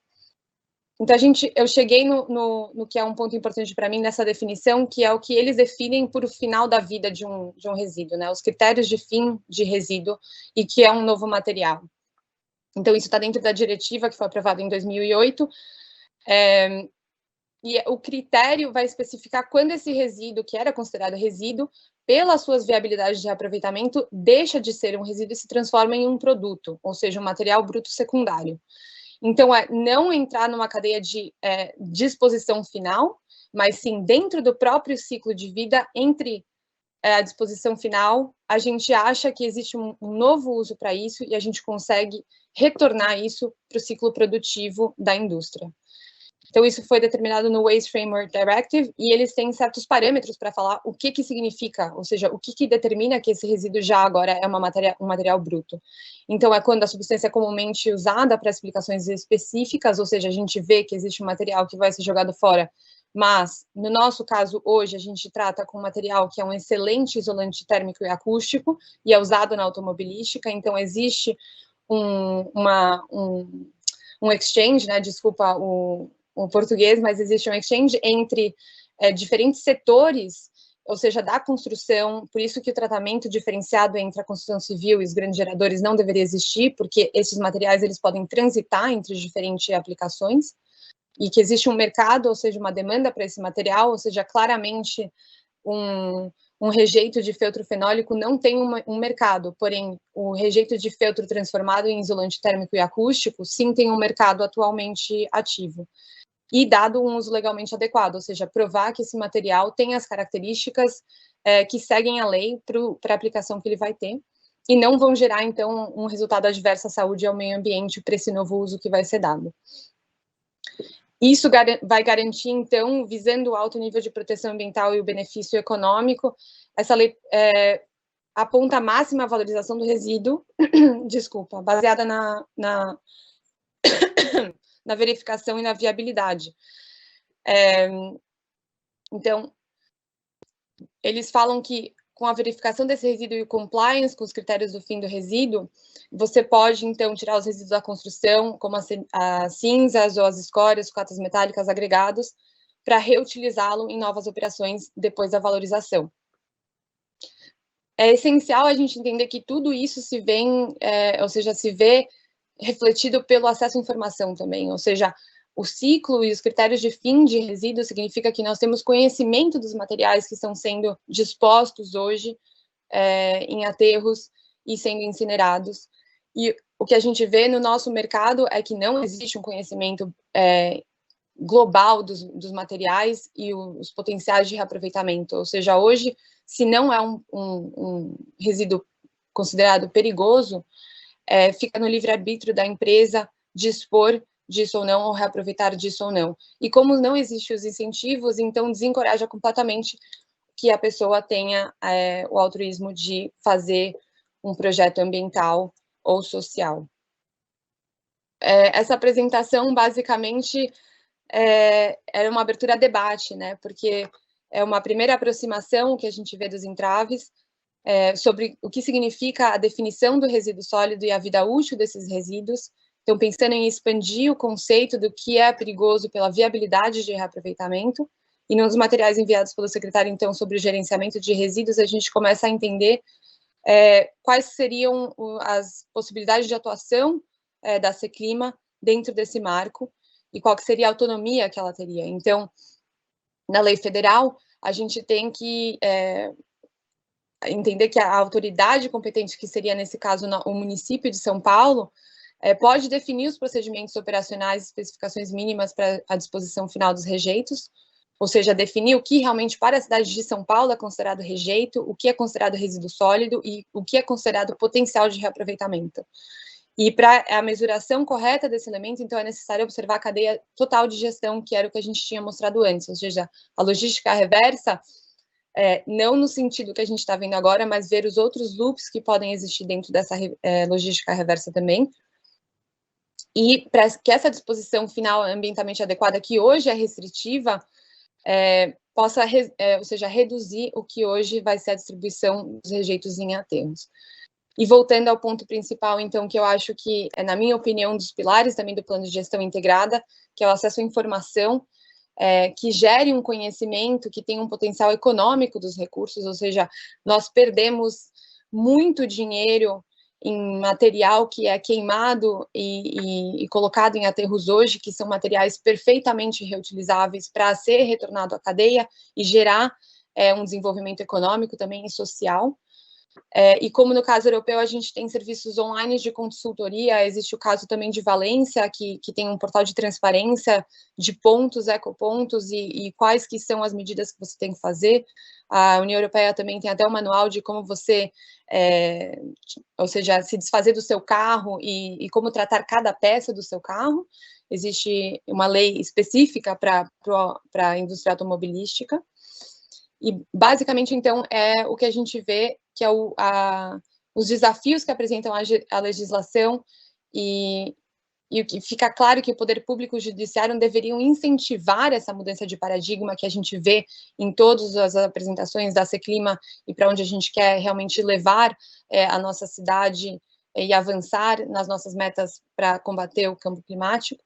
Então, eu cheguei no que é um ponto importante para mim nessa definição, que é o que eles definem por o final da vida de um resíduo, né? Os critérios de fim de resíduo e que é um novo material. Então, isso está dentro da diretiva que foi aprovada em 2008, e o critério vai especificar quando esse resíduo, que era considerado resíduo, pelas suas viabilidades de reaproveitamento, deixa de ser um resíduo e se transforma em um produto, ou seja, um material bruto secundário. Então, não entrar numa cadeia de disposição final, mas sim dentro do próprio ciclo de vida, entre a disposição final, a gente acha que existe um novo uso para isso e a gente consegue retornar isso para o ciclo produtivo da indústria. Então, isso foi determinado no Waste Framework Directive, e eles têm certos parâmetros para falar o que significa, ou seja, o que determina que esse resíduo já agora é um material bruto. Então, é quando a substância é comumente usada para aplicações específicas, ou seja, a gente vê que existe um material que vai ser jogado fora, mas, no nosso caso, hoje, a gente trata com um material que é um excelente isolante térmico e acústico, e é usado na automobilística, então existe um exchange, né, desculpa o português, mas existe um exchange entre diferentes setores, ou seja, da construção, por isso que o tratamento diferenciado entre a construção civil e os grandes geradores não deveria existir, porque esses materiais eles podem transitar entre diferentes aplicações, e que existe um mercado, ou seja, uma demanda para esse material, ou seja, claramente um rejeito de feltro fenólico não tem um mercado, porém, o rejeito de feltro transformado em isolante térmico e acústico, sim, tem um mercado atualmente ativo. E dado um uso legalmente adequado, ou seja, provar que esse material tem as características que seguem a lei para a aplicação que ele vai ter, e não vão gerar, então, um resultado adverso à saúde e ao meio ambiente para esse novo uso que vai ser dado. Isso vai garantir, então, visando o alto nível de proteção ambiental e o benefício econômico, essa lei aponta a máxima valorização do resíduo, desculpa, baseada na verificação e na viabilidade. Então, eles falam que com a verificação desse resíduo e o compliance com os critérios do fim do resíduo, você pode, então, tirar os resíduos da construção, como as cinzas ou as escórias, cotas metálicas agregados, para reutilizá-lo em novas operações depois da valorização. É essencial a gente entender que tudo isso se vê refletido pelo acesso à informação também, ou seja, o ciclo e os critérios de fim de resíduos significa que nós temos conhecimento dos materiais que estão sendo dispostos hoje em aterros e sendo incinerados. E o que a gente vê no nosso mercado é que não existe um conhecimento global dos materiais e os potenciais de reaproveitamento. Ou seja, hoje, se não é um resíduo considerado perigoso, fica no livre-arbítrio da empresa dispor disso ou não, ou reaproveitar disso ou não. E como não existem os incentivos, então desencoraja completamente que a pessoa tenha o altruísmo de fazer um projeto ambiental ou social. Essa apresentação, basicamente, era uma abertura a debate, né? Porque é uma primeira aproximação que a gente vê dos entraves sobre o que significa a definição do resíduo sólido e a vida útil desses resíduos. Então, pensando em expandir o conceito do que é perigoso pela viabilidade de reaproveitamento, e nos materiais enviados pelo secretário, então, sobre o gerenciamento de resíduos, a gente começa a entender quais seriam as possibilidades de atuação da Seclima dentro desse marco, e qual que seria a autonomia que ela teria. Então, na lei federal, a gente tem que entender que a autoridade competente, que seria, nesse caso, o município de São Paulo, pode definir os procedimentos operacionais e especificações mínimas para a disposição final dos rejeitos, ou seja, definir o que realmente para a cidade de São Paulo é considerado rejeito, o que é considerado resíduo sólido e o que é considerado potencial de reaproveitamento. E para a mesuração correta desse elemento, então, é necessário observar a cadeia total de gestão, que era o que a gente tinha mostrado antes, ou seja, a logística reversa, não no sentido que a gente está vendo agora, mas ver os outros loops que podem existir dentro dessa logística reversa também. E para que essa disposição final ambientalmente adequada, que hoje é restritiva, possa, ou seja, reduzir o que hoje vai ser a distribuição dos rejeitos em aterros. E voltando ao ponto principal, então, que eu acho que na minha opinião, um dos pilares também do plano de gestão integrada, que é o acesso à informação, que gere um conhecimento, que tem um potencial econômico dos recursos, ou seja, nós perdemos muito dinheiro em material que é queimado e colocado em aterros hoje, que são materiais perfeitamente reutilizáveis para ser retornado à cadeia e gerar um desenvolvimento econômico também e social. E como no caso europeu a gente tem serviços online de consultoria, existe o caso também de Valência, que tem um portal de transparência de pontos, ecopontos e quais que são as medidas que você tem que fazer. A União Europeia também tem até um manual de como você, ou seja, se desfazer do seu carro e como tratar cada peça do seu carro. Existe uma lei específica para a indústria automobilística. E, basicamente, então, é o que a gente vê que é os desafios que apresentam a legislação e o que fica claro que o poder público e o judiciário deveriam incentivar essa mudança de paradigma que a gente vê em todas as apresentações da Seclima e para onde a gente quer realmente levar a nossa cidade e avançar nas nossas metas para combater o câmbio climático.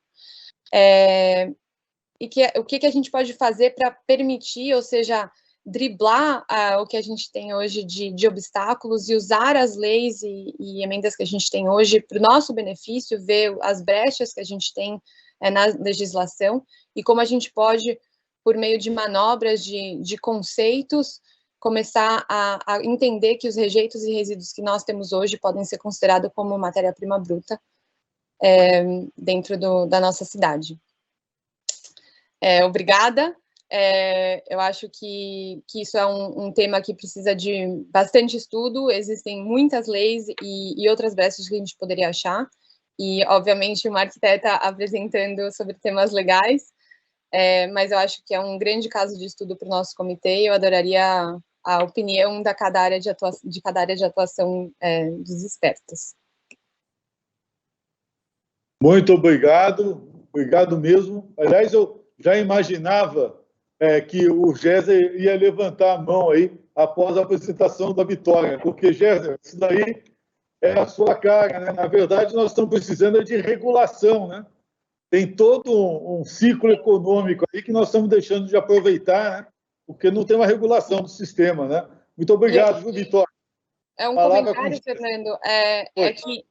O que a gente pode fazer para permitir, ou seja, driblar o que a gente tem hoje de obstáculos e usar as leis e emendas que a gente tem hoje para o nosso benefício, ver as brechas que a gente tem na legislação e como a gente pode, por meio de manobras de conceitos, começar a entender que os rejeitos e resíduos que nós temos hoje podem ser considerados como matéria-prima bruta dentro da nossa cidade. Obrigada. Eu acho que isso é um tema que precisa de bastante estudo, existem muitas leis e outras brechas que a gente poderia achar, e, obviamente, uma arquiteta apresentando sobre temas legais, mas eu acho que é um grande caso de estudo para o nosso comitê, e eu adoraria a opinião de cada área de atuação dos expertos. Muito obrigado mesmo. Aliás, eu já imaginava que o Géser ia levantar a mão aí após a apresentação da Vitória, porque, Géser, isso daí é a sua cara, né? Na verdade, nós estamos precisando de regulação, né? Tem todo um ciclo econômico aí que nós estamos deixando de aproveitar, né? Porque não tem uma regulação do sistema, né? Muito obrigado, viu, Vitória? É um comentário, Fernando, é que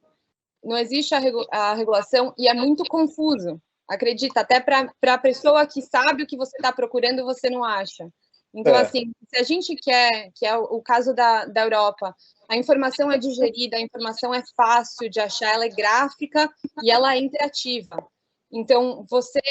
não existe a regulação e é muito confuso. Acredita, até para a pessoa que sabe o que você está procurando, você não acha. Então, assim, se a gente quer, que é o caso da Europa, a informação é digerida, a informação é fácil de achar, ela é gráfica e ela é interativa. Então, você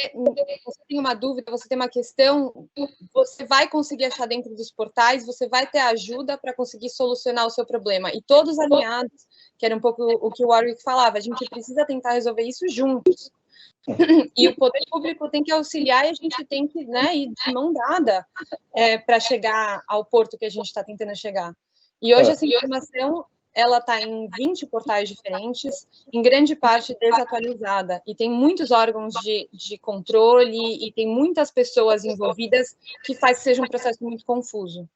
tem uma dúvida, você tem uma questão, você vai conseguir achar dentro dos portais, você vai ter ajuda para conseguir solucionar o seu problema. E todos alinhados, que era um pouco o que o Warwick falava, a gente precisa tentar resolver isso juntos. E o poder público tem que auxiliar e a gente tem que ir de mão dada para chegar ao porto que a gente está tentando chegar. E hoje essa informação ela está em 20 portais diferentes, em grande parte desatualizada, e tem muitos órgãos de controle e tem muitas pessoas envolvidas que faz que seja um processo muito confuso.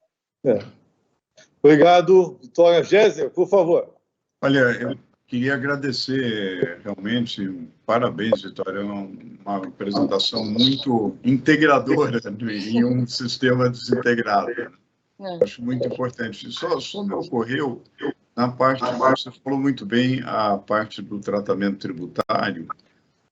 Obrigado, Vitória. Géser, por favor. Olha, eu queria agradecer realmente, parabéns, Vitória, uma apresentação muito integradora em um sistema desintegrado. Acho muito importante. Só me ocorreu, na parte, você falou muito bem, a parte do tratamento tributário,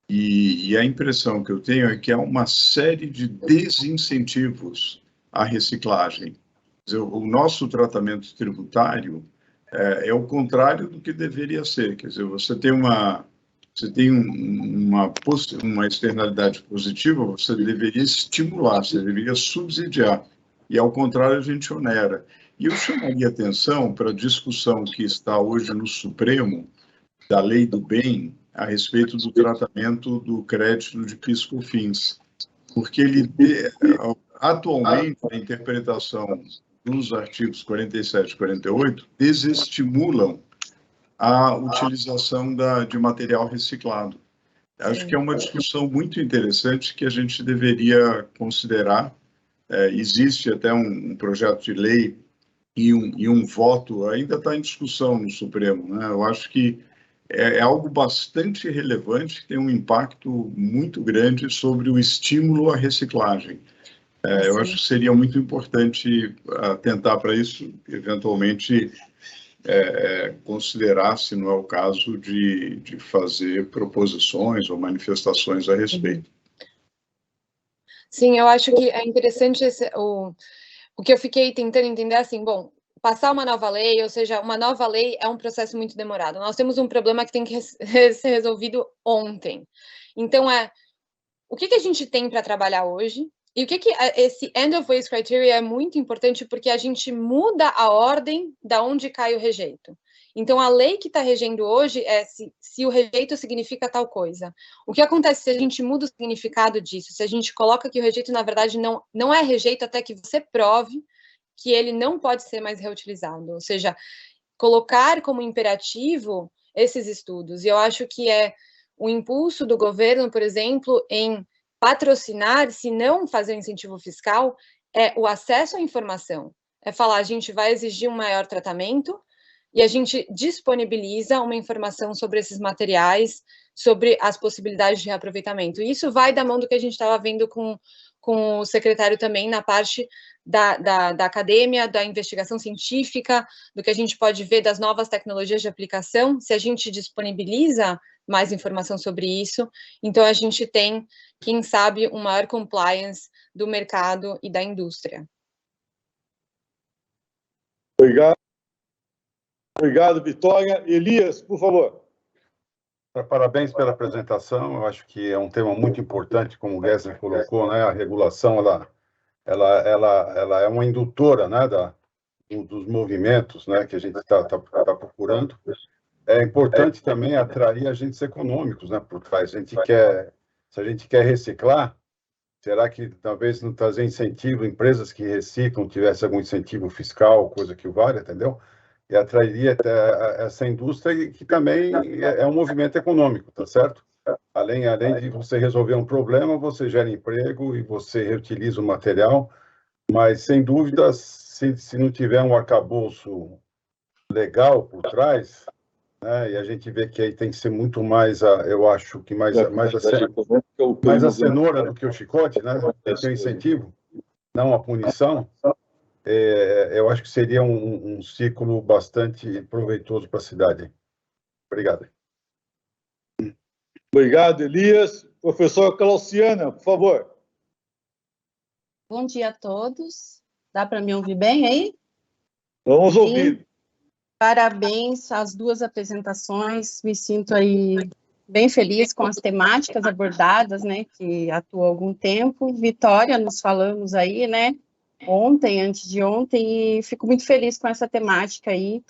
e a impressão que eu tenho é que há uma série de desincentivos à reciclagem. Quer dizer, o nosso tratamento tributário é o contrário do que deveria ser. Quer dizer, você tem uma externalidade positiva, você deveria estimular, você deveria subsidiar. E, ao contrário, a gente onera. E eu chamaria atenção para a discussão que está hoje no Supremo, da Lei do Bem, a respeito do tratamento do crédito de PIS/COFINS, porque atualmente, a interpretação dos artigos 47 e 48 desestimulam a utilização de material reciclado. Acho que é uma discussão muito interessante que a gente deveria considerar. Existe até um projeto de lei e um voto, ainda está em discussão no Supremo, né? Eu acho que é algo bastante relevante, tem um impacto muito grande sobre o estímulo à reciclagem. Eu acho que seria muito importante atentar para isso, eventualmente considerar, se não é o caso, de fazer proposições ou manifestações a respeito. Sim, eu acho que é interessante o que eu fiquei tentando entender assim, bom, passar uma nova lei, ou seja, uma nova lei é um processo muito demorado. Nós temos um problema que tem que ser resolvido ontem. Então, o que a gente tem para trabalhar hoje? E o que esse end of waste criteria é muito importante porque a gente muda a ordem da onde cai o rejeito. Então, a lei que está regendo hoje é se o rejeito significa tal coisa. O que acontece se a gente muda o significado disso? Se a gente coloca que o rejeito, na verdade, não é rejeito até que você prove que ele não pode ser mais reutilizado. Ou seja, colocar como imperativo esses estudos. E eu acho que é o impulso do governo, por exemplo, em patrocinar, se não fazer um incentivo fiscal, é o acesso à informação. É falar, a gente vai exigir um maior tratamento e a gente disponibiliza uma informação sobre esses materiais, sobre as possibilidades de reaproveitamento. E isso vai da mão do que a gente estava vendo com o secretário também na parte da academia, da investigação científica, do que a gente pode ver das novas tecnologias de aplicação. Se a gente disponibiliza mais informação sobre isso, então a gente tem, quem sabe, um maior compliance do mercado e da indústria. Obrigado, Vitória. Elias, por favor. Parabéns pela apresentação. Eu acho que é um tema muito importante, como o Géser colocou, né? A regulação, ela é uma indutora, né, dos movimentos, né, que a gente está procurando. É importante também atrair agentes econômicos, né, por trás. Se a gente quer reciclar, Será que talvez não trazer incentivo, empresas que reciclam tivesse algum incentivo fiscal, coisa que o valha, entendeu? E atrairia até essa indústria que também é um movimento econômico, tá certo? Além de você resolver um problema, você gera emprego e você reutiliza o material, mas sem dúvida, se não tiver um arcabouço legal por trás, né, e a gente vê que aí tem que ser muito mais, eu acho que mais a cenoura do que o chicote, né? Tem que ter um incentivo, não a punição. Eu acho que seria um ciclo bastante proveitoso para a cidade. Obrigado. Obrigado, Elias. Professora Clauciana, por favor. Bom dia a todos. Dá para me ouvir bem aí? Vamos ouvir. Parabéns às duas apresentações. Me sinto aí bem feliz com as temáticas abordadas, né, que atuo há algum tempo. Vitória, nos falamos aí, né, ontem, antes de ontem, e fico muito feliz com essa temática aí,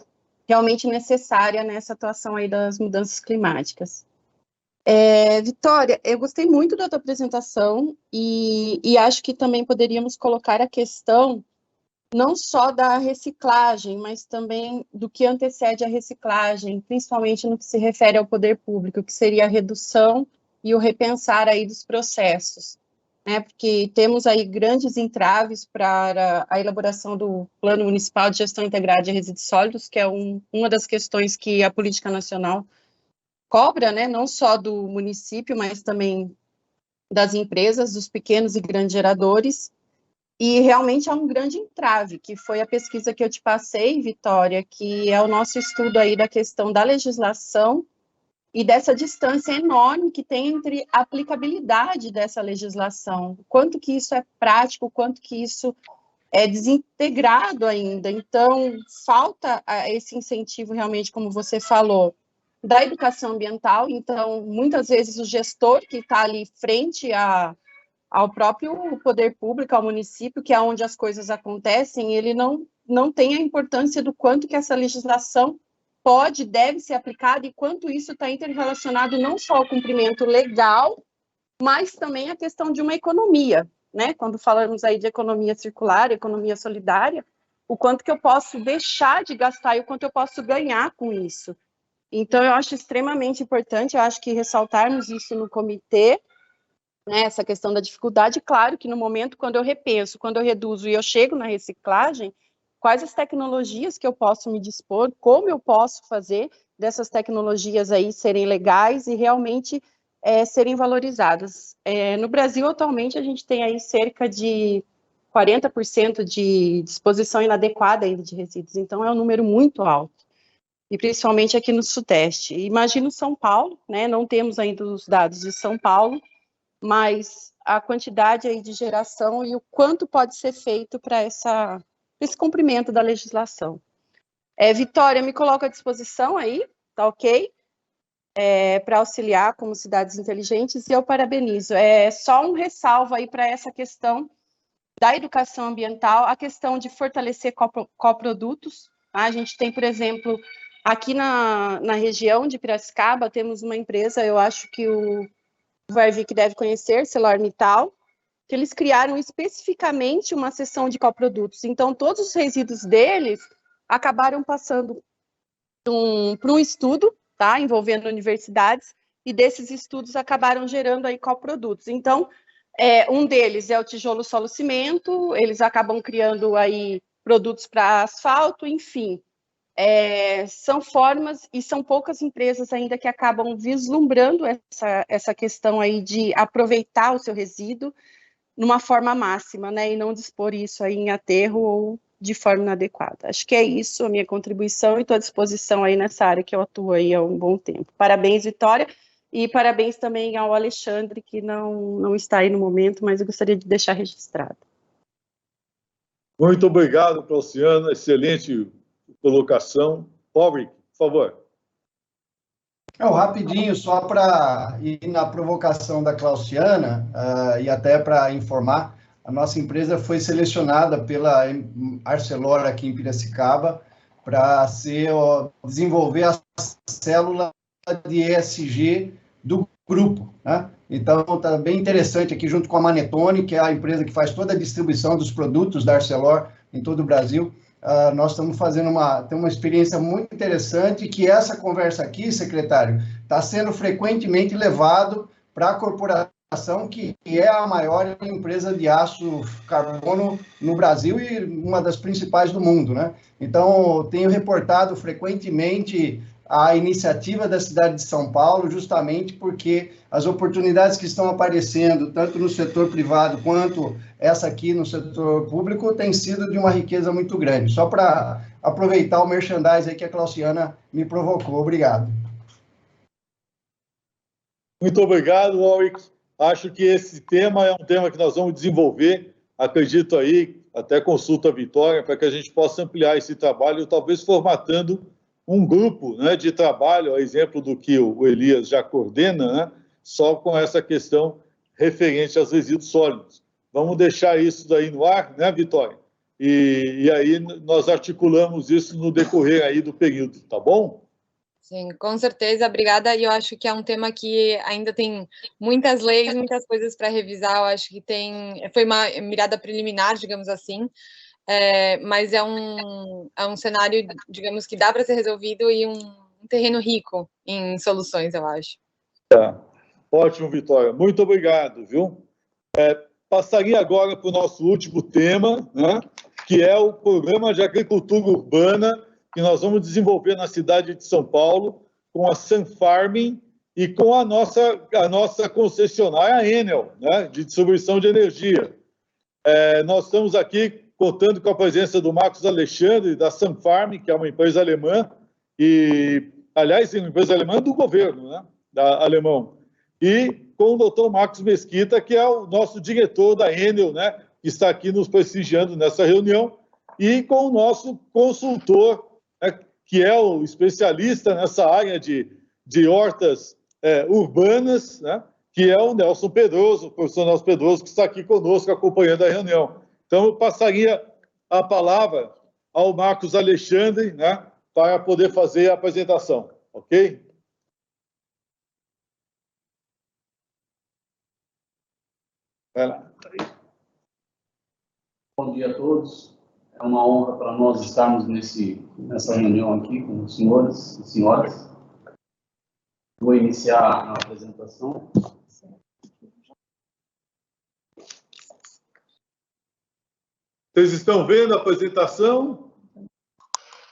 realmente necessária nessa atuação aí das mudanças climáticas. Vitória, eu gostei muito da tua apresentação e acho que também poderíamos colocar a questão não só da reciclagem, mas também do que antecede a reciclagem, principalmente no que se refere ao poder público, que seria a redução e o repensar aí dos processos, né? Porque temos aí grandes entraves para a elaboração do Plano Municipal de Gestão Integrada de Resíduos Sólidos, que é uma das questões que a política nacional cobra, né, não só do município, mas também das empresas, dos pequenos e grandes geradores, e realmente há um grande entrave, que foi a pesquisa que eu te passei, Vitória, que é o nosso estudo aí da questão da legislação e dessa distância enorme que tem entre a aplicabilidade dessa legislação, o quanto que isso é prático, o quanto que isso é desintegrado ainda. Então, falta esse incentivo realmente, como você falou, da educação ambiental. Então, muitas vezes o gestor que está ali frente ao próprio poder público, ao município, que é onde as coisas acontecem, ele não tem a importância do quanto que essa legislação pode, deve ser aplicada e quanto isso está interrelacionado não só ao cumprimento legal, mas também a questão de uma economia, né? Quando falamos aí de economia circular, economia solidária, o quanto que eu posso deixar de gastar e o quanto eu posso ganhar com isso. Então, eu acho extremamente importante, eu acho que ressaltarmos isso no comitê, né, essa questão da dificuldade. Claro que no momento, quando eu repenso, quando eu reduzo e eu chego na reciclagem, quais as tecnologias que eu posso me dispor, como eu posso fazer dessas tecnologias aí serem legais e realmente serem valorizadas. No Brasil, atualmente, a gente tem aí cerca de 40% de disposição inadequada ainda de resíduos, então é um número muito alto. E principalmente aqui no Sudeste. Imagino São Paulo, né? Não temos ainda os dados de São Paulo, mas a quantidade aí de geração e o quanto pode ser feito para esse cumprimento da legislação. Vitória, me coloco à disposição aí, tá ok? Para auxiliar como cidades inteligentes, e eu parabenizo. Só um ressalvo aí para essa questão da educação ambiental, a questão de fortalecer coprodutos. Tá? A gente tem, por exemplo, aqui na região de Piracicaba, temos uma empresa, eu acho que o Varvik deve conhecer, ArcelorMittal, que eles criaram especificamente uma seção de coprodutos. Então, todos os resíduos deles acabaram passando por um estudo, tá, envolvendo universidades, e desses estudos acabaram gerando aí coprodutos. Então, um deles é o tijolo solo cimento, eles acabam criando aí produtos para asfalto, enfim. São formas, e são poucas empresas ainda que acabam vislumbrando essa questão aí de aproveitar o seu resíduo numa forma máxima, né, e não dispor isso aí em aterro ou de forma inadequada. Acho que é isso a minha contribuição e estou à disposição aí nessa área que eu atuo aí há um bom tempo. Parabéns, Vitória, e parabéns também ao Alexandre, que não está aí no momento, mas eu gostaria de deixar registrado. Muito obrigado, Clauciana, excelente colocação. Varvik, por favor. Rapidinho, só para ir na provocação da Clauciana, e até para informar, a nossa empresa foi selecionada pela Arcelor aqui em Piracicaba para desenvolver a célula de ESG do grupo, né? Então, está bem interessante aqui, junto com a Manetone, que é a empresa que faz toda a distribuição dos produtos da Arcelor em todo o Brasil. Nós estamos fazendo uma experiência muito interessante, que essa conversa aqui, secretário, está sendo frequentemente levado para a corporação, que é a maior empresa de aço carbono no Brasil e uma das principais do mundo, né? Então, tenho reportado frequentemente a iniciativa da cidade de São Paulo, justamente porque as oportunidades que estão aparecendo, tanto no setor privado quanto essa aqui no setor público, tem sido de uma riqueza muito grande. Só para aproveitar o merchandising aí que a Clauciana me provocou. Obrigado. Muito obrigado, Warwick. Acho que esse tema é um tema que nós vamos desenvolver. Acredito aí, até consulta a Vitória, para que a gente possa ampliar esse trabalho, talvez formatando um grupo, né, de trabalho, a exemplo do que o Elias já coordena, né, só com essa questão referente aos resíduos sólidos. Vamos deixar isso daí no ar, né, Vitória? E aí nós articulamos isso no decorrer aí do período, tá bom? Sim, com certeza, obrigada. E eu acho que é um tema que ainda tem muitas leis, muitas coisas para revisar. Eu acho que foi uma mirada preliminar, digamos assim, mas é um cenário, digamos, que dá para ser resolvido e um terreno rico em soluções, eu acho. Tá. Ótimo, Vitória. Muito obrigado, viu? Passaria agora para o nosso último tema, né, que é o Programa de Agricultura Urbana, que nós vamos desenvolver na cidade de São Paulo, com a Sun Farming e com a nossa concessionária, a Enel, né, de distribuição de energia. Nós estamos aqui contando com a presença do Marcos Alexandre, da Sun Farming, que é uma empresa alemã, e, aliás, é uma empresa alemã do governo, né, alemão, e com o doutor Marcos Mesquita, que é o nosso diretor da Enel, né, que está aqui nos prestigiando nessa reunião, e com o nosso consultor, né, que é o especialista nessa área de hortas urbanas, né, que é o Nelson Pedroso, o professor Nelson Pedroso, que está aqui conosco acompanhando a reunião. Então, eu passaria a palavra ao Marcos Alexandre, né, para poder fazer a apresentação, ok? Vai lá. Bom dia a todos. É uma honra para nós estarmos nessa reunião aqui com os senhores e senhoras. Vou iniciar a apresentação. Vocês estão vendo a apresentação?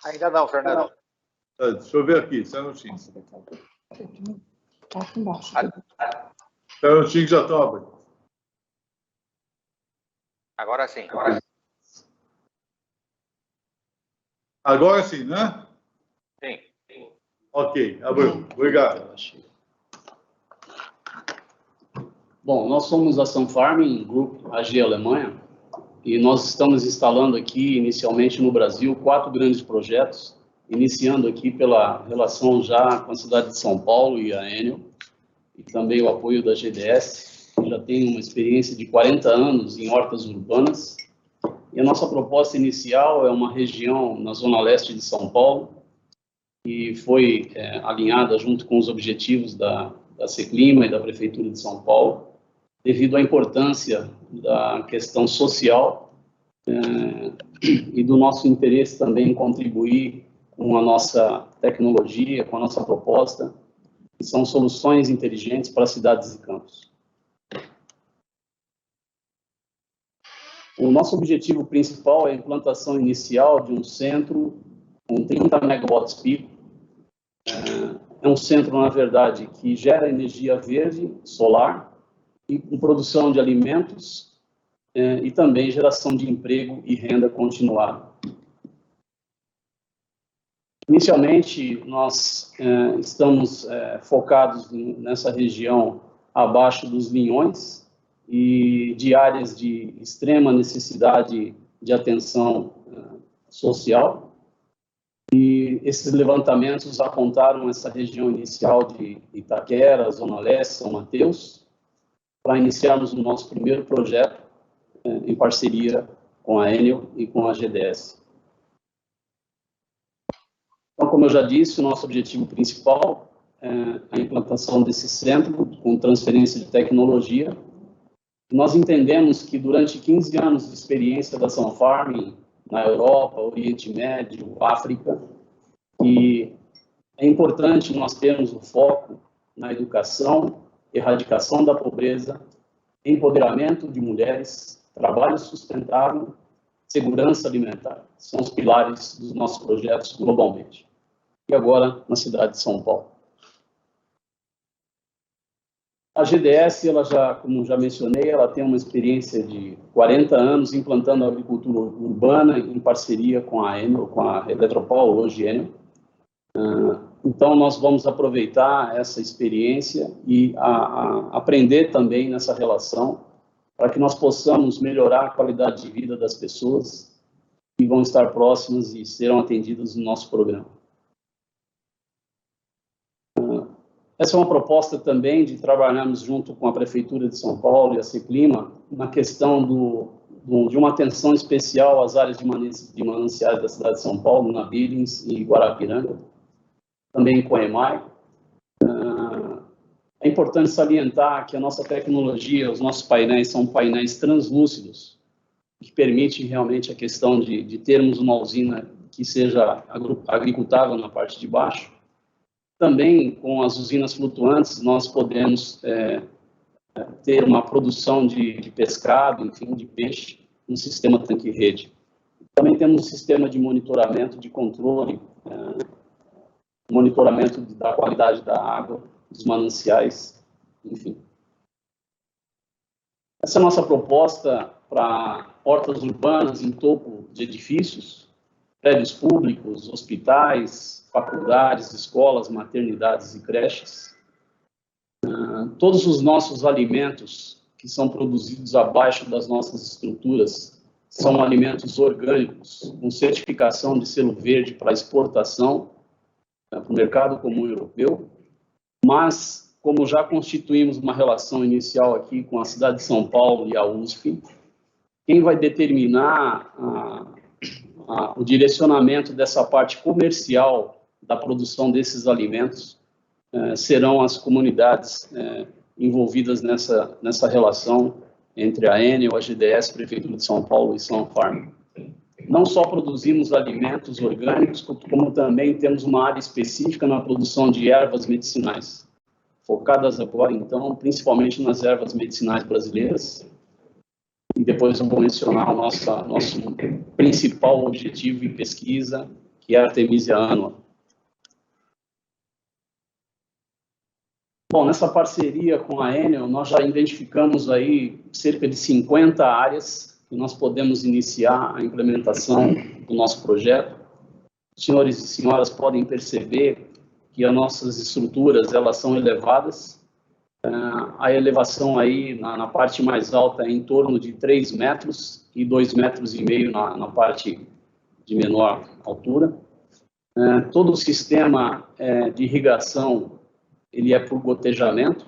Ainda não, Fernando. Deixa eu ver aqui, só um minutinho. Tá aqui embaixo. Só um minutinho que já estão abrindo. Agora sim. Agora sim, né? Sim. Ok, abriu. Obrigado. Bom, nós somos a Sun Farming Group AG Alemanha e nós estamos instalando aqui, inicialmente no Brasil, 4 grandes projetos, iniciando aqui pela relação já com a cidade de São Paulo e a Enel, e também o apoio da GDS, que já tem uma experiência de 40 anos em hortas urbanas. E a nossa proposta inicial é uma região na zona leste de São Paulo, que foi alinhada junto com os objetivos da Seclima e da Prefeitura de São Paulo, devido à importância da questão social e do nosso interesse também em contribuir com a nossa tecnologia, com a nossa proposta, que são soluções inteligentes para cidades e campos. O nosso objetivo principal é a implantação inicial de um centro com 30 megawatts pico. É um centro, na verdade, que gera energia verde, solar, e com produção de alimentos e também geração de emprego e renda continuada. Inicialmente, nós estamos focados nessa região abaixo dos Vinhões e de áreas de extrema necessidade de atenção social. E esses levantamentos apontaram essa região inicial de Itaquera, Zona Leste, São Mateus, para iniciarmos o nosso primeiro projeto em parceria com a Enel e com a GDS. Então, como eu já disse, o nosso objetivo principal a implantação desse centro com transferência de tecnologia. Nós entendemos que durante 15 anos de experiência da Sun Pharming na Europa, Oriente Médio, África, que é importante nós termos o foco na educação, erradicação da pobreza, empoderamento de mulheres, trabalho sustentável, segurança alimentar. São os pilares dos nossos projetos globalmente. E agora, na cidade de São Paulo. A GDS, ela já, como já mencionei, ela tem uma experiência de 40 anos implantando a agricultura urbana em parceria com a Enel, com a Eletropaulo, hoje Enel. Então, nós vamos aproveitar essa experiência e aprender também nessa relação para que nós possamos melhorar a qualidade de vida das pessoas que vão estar próximas e serão atendidas no nosso programa. Essa é uma proposta também de trabalharmos junto com a Prefeitura de São Paulo e a Seclima na questão de uma atenção especial às áreas de mananciais da cidade de São Paulo, na Billings e Guarapiranga, também em Coemai. É importante salientar que a nossa tecnologia, os nossos painéis são painéis translúcidos, que permite realmente a questão de termos uma usina que seja agricultável na parte de baixo. Também, com as usinas flutuantes, nós podemos ter uma produção de pescado, enfim, de peixe, no sistema tanque-rede. Também temos um sistema de monitoramento, de controle, monitoramento da qualidade da água, dos mananciais, enfim. Essa é a nossa proposta para hortas urbanas em topo de edifícios, prédios públicos, hospitais, faculdades, escolas, maternidades e creches. Todos os nossos alimentos que são produzidos abaixo das nossas estruturas são alimentos orgânicos, com certificação de selo verde para exportação para o mercado comum europeu, mas, como já constituímos uma relação inicial aqui com a cidade de São Paulo e a USP, quem vai determinar o direcionamento dessa parte comercial da produção desses alimentos serão as comunidades envolvidas nessa relação entre a Enel, a GDS, Prefeitura de São Paulo e Sun Pharming. Não só produzimos alimentos orgânicos, como também temos uma área específica na produção de ervas medicinais, focadas agora, então, principalmente nas ervas medicinais brasileiras. E depois eu vou mencionar o nosso principal objetivo em pesquisa, que é a Artemisia annua. Bom, nessa parceria com a Enel, nós já identificamos aí cerca de 50 áreas que nós podemos iniciar a implementação do nosso projeto. Senhores e senhoras podem perceber que as nossas estruturas, elas são elevadas. A elevação aí na parte mais alta é em torno de 3 metros e 2,5 metros na parte de menor altura. Todo o sistema de irrigação, ele é por gotejamento.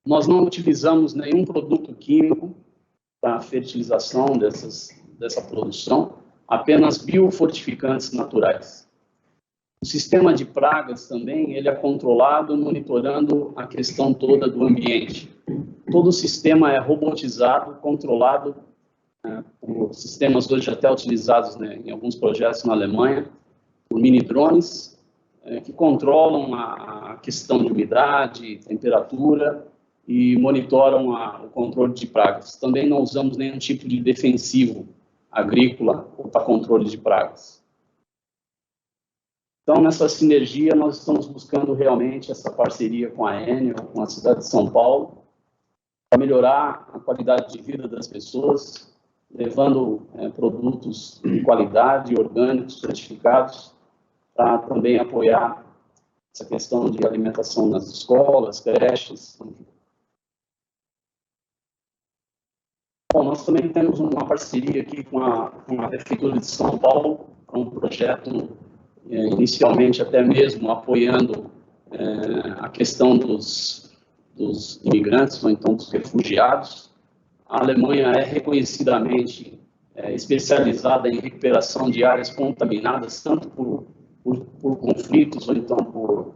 Nós não utilizamos nenhum produto químico para a fertilização dessa produção, apenas biofortificantes naturais. O sistema de pragas também, ele é controlado monitorando a questão toda do ambiente. Todo o sistema é robotizado, controlado por sistemas hoje até utilizados em alguns projetos na Alemanha, por mini-drones, que controlam a questão de umidade, temperatura, e monitoram o controle de pragas. Também não usamos nenhum tipo de defensivo agrícola para controle de pragas. Então, nessa sinergia, nós estamos buscando realmente essa parceria com a Enel, com a cidade de São Paulo, para melhorar a qualidade de vida das pessoas, levando produtos de qualidade, orgânicos, certificados, para também apoiar essa questão de alimentação nas escolas, creches, enfim. Bom, nós também temos uma parceria aqui com a Prefeitura de São Paulo, um projeto inicialmente até mesmo apoiando a questão dos imigrantes, ou então dos refugiados. A Alemanha é reconhecidamente especializada em recuperação de áreas contaminadas, tanto por conflitos, ou então por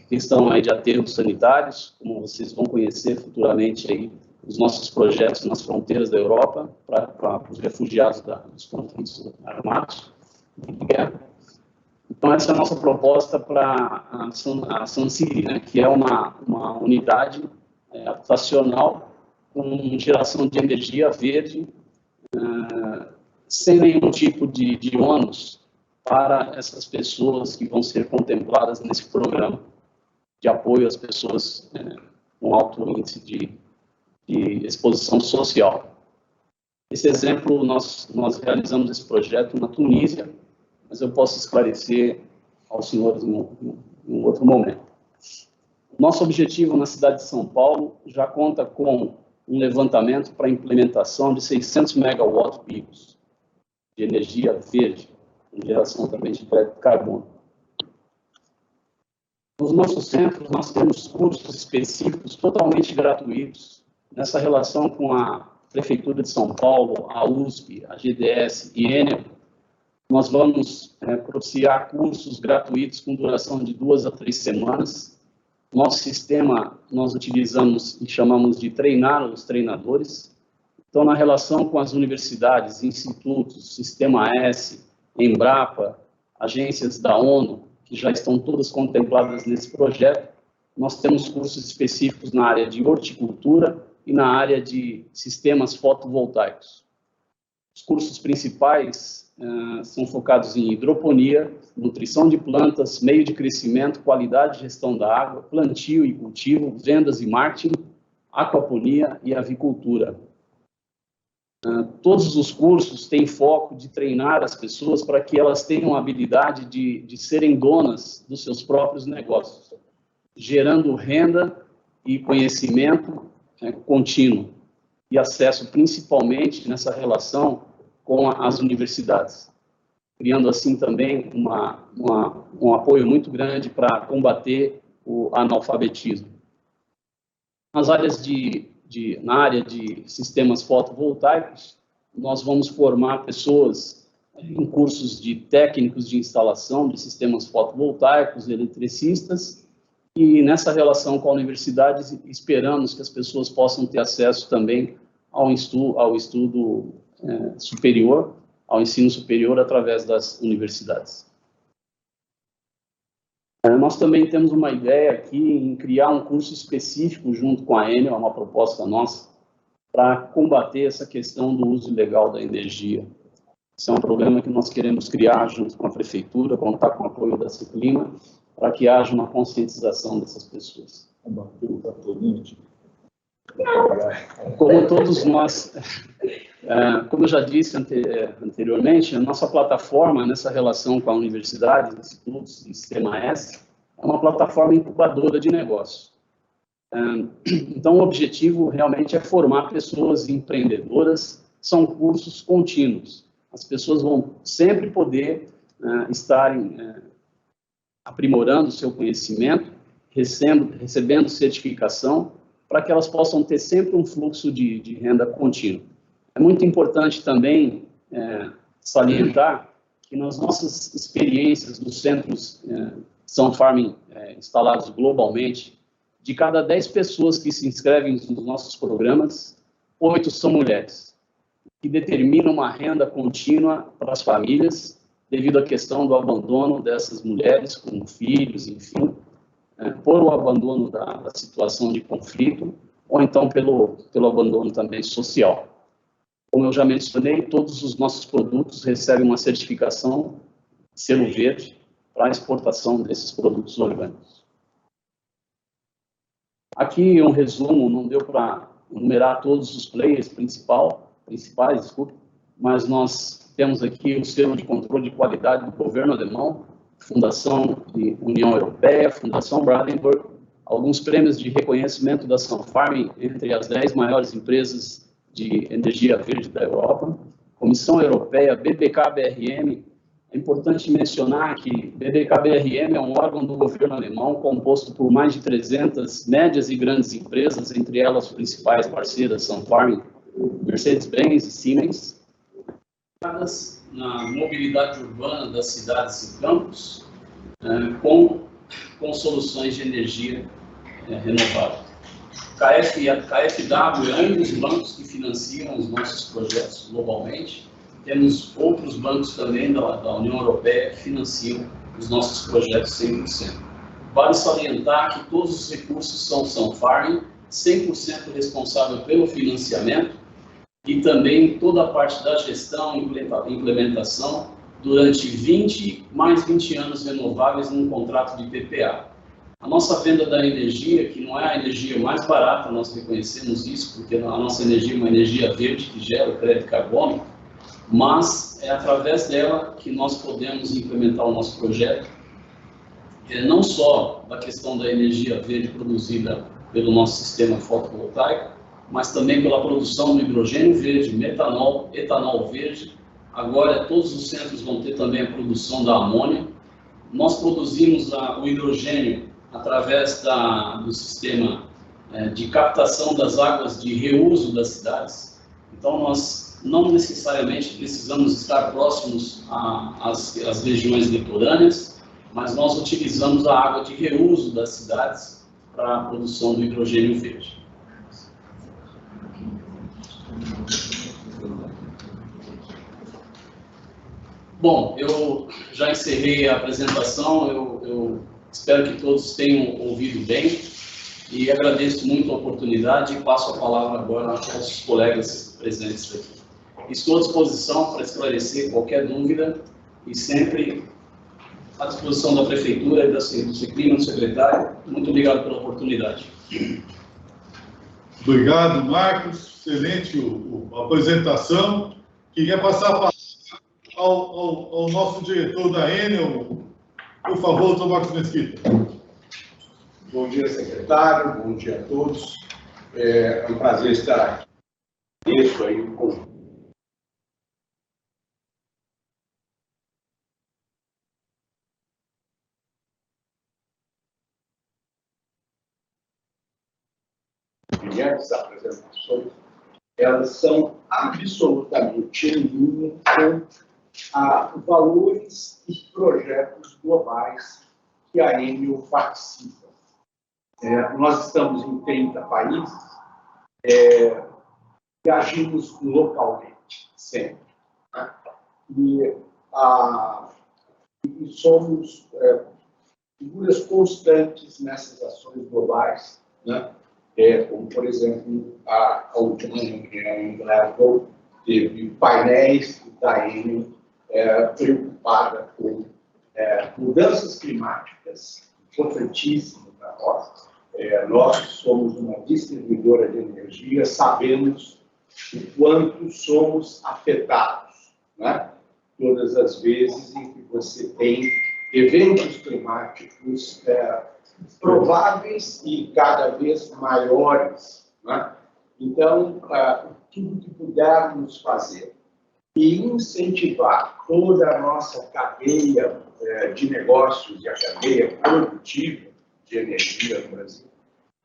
questão aí de aterros sanitários, como vocês vão conhecer futuramente aí, os nossos projetos nas fronteiras da Europa, para os refugiados dos conflitos armados de guerra. Então, essa é a nossa proposta para a Sun City, né, que é uma unidade habitacional com geração de energia verde, sem nenhum tipo de ônus para essas pessoas que vão ser contempladas nesse programa de apoio às pessoas com alto índice de exposição social. Esse exemplo, nós realizamos esse projeto na Tunísia, mas eu posso esclarecer aos senhores em um outro momento. Nosso objetivo na cidade de São Paulo já conta com um levantamento para a implementação de 600 megawatts de energia verde, com geração também de crédito de carbono. Nos nossos centros, nós temos cursos específicos totalmente gratuitos, nessa relação com a Prefeitura de São Paulo, a USP, a GDS e Enel. Nós vamos propiciar cursos gratuitos com duração de 2 a 3 semanas. Nosso sistema nós utilizamos e chamamos de treinar os treinadores. Então, na relação com as universidades, institutos, Sistema S, Embrapa, agências da ONU, que já estão todas contempladas nesse projeto, nós temos cursos específicos na área de horticultura e na área de sistemas fotovoltaicos. Os cursos principais são focados em hidroponia, nutrição de plantas, meio de crescimento, qualidade e gestão da água, plantio e cultivo, vendas e marketing, aquaponia e avicultura. Todos os cursos têm foco de treinar as pessoas para que elas tenham a habilidade de serem donas dos seus próprios negócios, gerando renda e conhecimento contínuo e acesso principalmente nessa relação com as universidades, criando assim também um apoio muito grande para combater o analfabetismo. Nas áreas na área de sistemas fotovoltaicos, nós vamos formar pessoas em cursos de técnicos de instalação de sistemas fotovoltaicos, eletricistas, e nessa relação com a universidade, esperamos que as pessoas possam ter acesso também ao estudo superior, ao ensino superior através das universidades. Nós também temos uma ideia aqui em criar um curso específico junto com a Enel, é uma proposta nossa, para combater essa questão do uso ilegal da energia. Esse é um problema que nós queremos criar junto com a Prefeitura, contar com o apoio da Ciclima, para que haja uma conscientização dessas pessoas. Como todos nós, como eu já disse anteriormente, a nossa plataforma nessa relação com a universidade, institutos e Sistema S, é uma plataforma incubadora de negócio. Então, o objetivo realmente é formar pessoas empreendedoras, são cursos contínuos. As pessoas vão sempre poder estarem aprimorando o seu conhecimento, recebendo certificação, para que elas possam ter sempre um fluxo de renda contínuo. É muito importante também salientar que nas nossas experiências dos centros Sun Farming instalados globalmente, de cada 10 pessoas que se inscrevem nos nossos programas, 8 são mulheres, que determinam uma renda contínua para as famílias, devido à questão do abandono dessas mulheres com filhos, enfim, por o abandono da situação de conflito, ou então pelo abandono também social. Como eu já mencionei, todos os nossos produtos recebem uma certificação selo verde para a exportação desses produtos orgânicos. Aqui um resumo, não deu para enumerar todos os players principais, desculpe, mas nós temos aqui o selo de controle de qualidade do governo alemão, Fundação de União Europeia, Fundação Brandenburg, alguns prêmios de reconhecimento da Sun Farming entre as 10 maiores empresas de energia verde da Europa, Comissão Europeia, BBK-BRM. É importante mencionar que BBK-BRM é um órgão do governo alemão composto por mais de 300 médias e grandes empresas, entre elas as principais parceiras Sun Farming, Mercedes-Benz e Siemens, na mobilidade urbana das cidades e campos, com com soluções de energia renovável. A KfW é um dos bancos que financiam os nossos projetos globalmente. Temos outros bancos também da União Europeia que financiam os nossos projetos 100%. Vale salientar que todos os recursos são Sunfarming, 100% responsável pelo financiamento e também toda a parte da gestão e implementação durante 20 mais 20 anos renováveis num contrato de PPA. A nossa venda da energia, que não é a energia mais barata, nós reconhecemos isso, porque a nossa energia é uma energia verde que gera o crédito carbono, mas é através dela que nós podemos implementar o nosso projeto, não só da questão da energia verde produzida pelo nosso sistema fotovoltaico, mas também pela produção do hidrogênio verde, metanol, etanol verde. Agora todos os centros vão ter também a produção da amônia. Nós produzimos o hidrogênio através do sistema de captação das águas de reuso das cidades. Então nós não necessariamente precisamos estar próximos às regiões litorâneas, mas nós utilizamos a água de reuso das cidades para a produção do hidrogênio verde. Bom, eu já encerrei a apresentação, eu espero que todos tenham ouvido bem e agradeço muito a oportunidade e passo a palavra agora aos colegas presentes aqui. Estou à disposição para esclarecer qualquer dúvida e sempre à disposição da Prefeitura e do CECLIMA, do secretário. Muito obrigado pela oportunidade. Obrigado, Marcos. Excelente a apresentação. Queria passar a palavra ao nosso diretor da Enel. Por favor, doutor Marcos Mesquita. Bom dia, secretário. Bom dia a todos. É um prazer estar aqui. Isso aí com as apresentações, elas são absolutamente em linha com valores e projetos globais que a Enel participa. Nós estamos em 30 países e agimos localmente, sempre. Né? E somos figuras constantes nessas ações globais, né? Como, por exemplo, a última reunião em Glasgow teve painéis da Enel preocupada com mudanças climáticas, importantíssimo para nós. Nós somos uma distribuidora de energia, sabemos o quanto somos afetados, né? Todas as vezes em que você tem eventos climáticos prováveis e cada vez maiores, né? Então, tudo que pudermos fazer e incentivar toda a nossa cadeia de negócios e a cadeia produtiva de energia no Brasil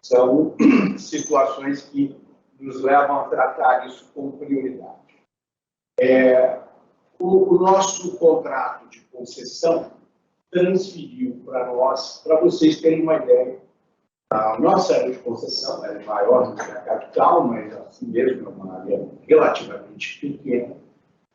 são situações que nos levam a tratar isso com prioridade. O nosso contrato de concessão transferiu para nós, para vocês terem uma ideia, a nossa área de concessão é maior do que a capital, mas assim mesmo é uma área relativamente pequena.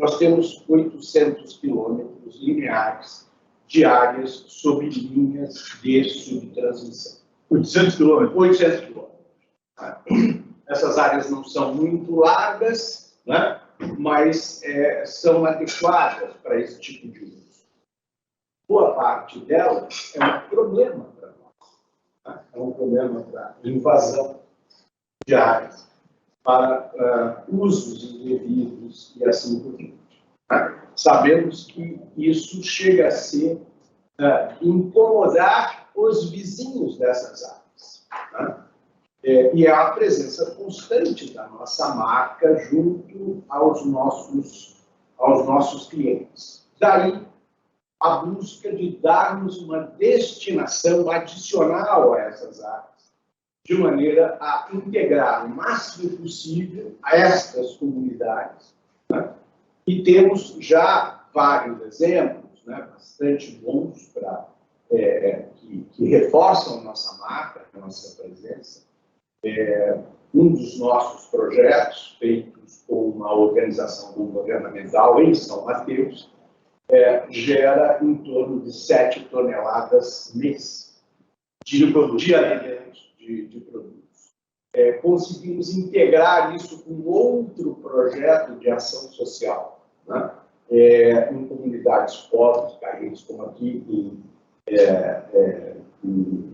Nós temos 800 quilômetros lineares de áreas sob linhas de subtransmissão. 800 quilômetros? 800 quilômetros. Essas áreas não são muito largas, né? Mas são adequadas para esse tipo de uso. Boa parte delas é um problema para nós. Tá? É um problema para invasão de áreas, para usos indevidos e assim por diante. Tá? Sabemos que isso chega a ser incomodar os vizinhos dessas áreas. Tá? E é a presença constante da nossa marca junto aos nossos clientes. Daí, a busca de darmos uma destinação adicional a essas áreas, de maneira a integrar o máximo possível a estas comunidades. Né? E temos já vários exemplos, né, bastante bons que reforçam nossa marca, nossa presença. Um dos nossos projetos, feitos com uma organização não governamental em São Mateus, gera em torno de 7 toneladas mês de alimentos, de produtos. Conseguimos integrar isso com outro projeto de ação social, né? Em comunidades pobres, carentes, como aqui em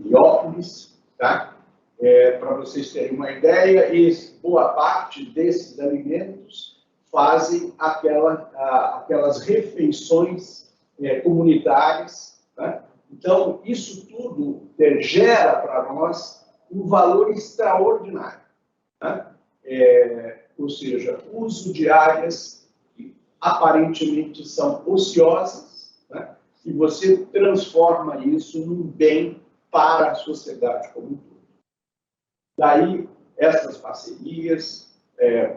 Iópolis, tá? Para vocês terem uma ideia, boa parte desses alimentos fazem aquelas refeições comunitárias, né? Então, isso tudo gera para nós um valor extraordinário, né? Ou seja, uso de áreas que aparentemente são ociosas, né? E você transforma isso num bem para a sociedade como um todo. Daí, essas parcerias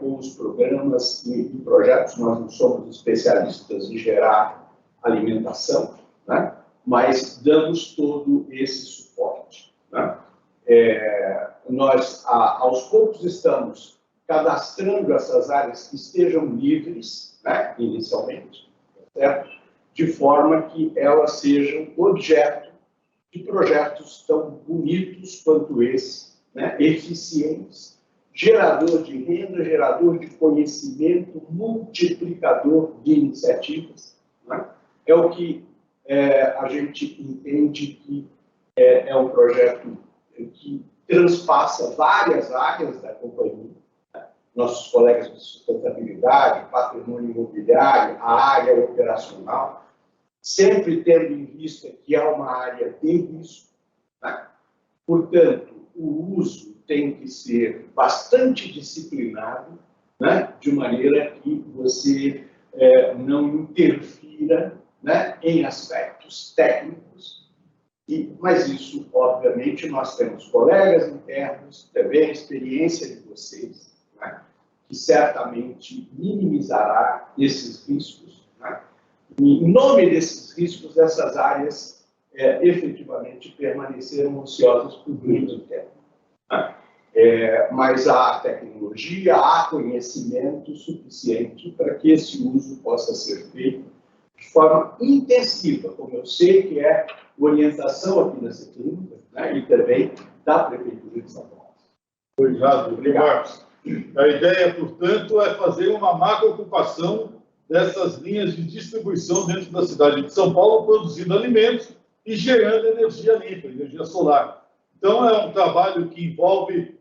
com os programas e projetos, nós não somos especialistas em gerar alimentação, né? Mas damos todo esse suporte, né? Nós, aos poucos, estamos cadastrando essas áreas que estejam livres, né? Inicialmente, certo? De forma que elas sejam objeto de projetos tão bonitos quanto esse, né? Eficientes, gerador de renda, gerador de conhecimento, multiplicador de iniciativas, né? É o que a gente entende que é um projeto que transpassa várias áreas da companhia, né? Nossos colegas de sustentabilidade, patrimônio imobiliário, a área operacional, sempre tendo em vista que é uma área de risco, né? Portanto, o uso tem que ser bastante disciplinado, né? De maneira que você não interfira, né? Em aspectos técnicos. Mas isso, obviamente, nós temos colegas internos, também a experiência de vocês, né? Que certamente minimizará esses riscos, né? E, em nome desses riscos, essas áreas efetivamente permaneceram ociosas por muito tempo, né? Mas há tecnologia, há conhecimento suficiente para que esse uso possa ser feito de forma intensiva, como eu sei que é orientação aqui nessa clínica, né? E também da Prefeitura de São Paulo. Obrigado, Marcos. A ideia, portanto, é fazer uma macro-ocupação dessas linhas de distribuição dentro da cidade de São Paulo, produzindo alimentos e gerando energia limpa, energia solar. Então, é um trabalho que envolve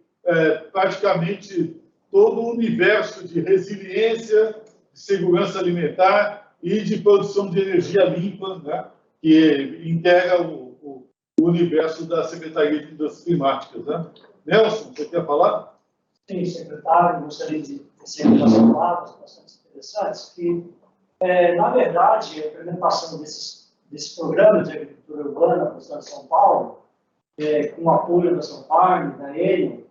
praticamente todo o universo de resiliência, de segurança alimentar e de produção de energia limpa, né? Que integra o universo da Secretaria de Mudanças Climáticas, né? Nelson, você quer falar? Sim, secretário, gostaria de tecer algumas palavras bastante interessantes, que, na verdade, a implementação desse programa de agricultura urbana para o Estado de São Paulo, com o apoio da Sanfarm, da Enel,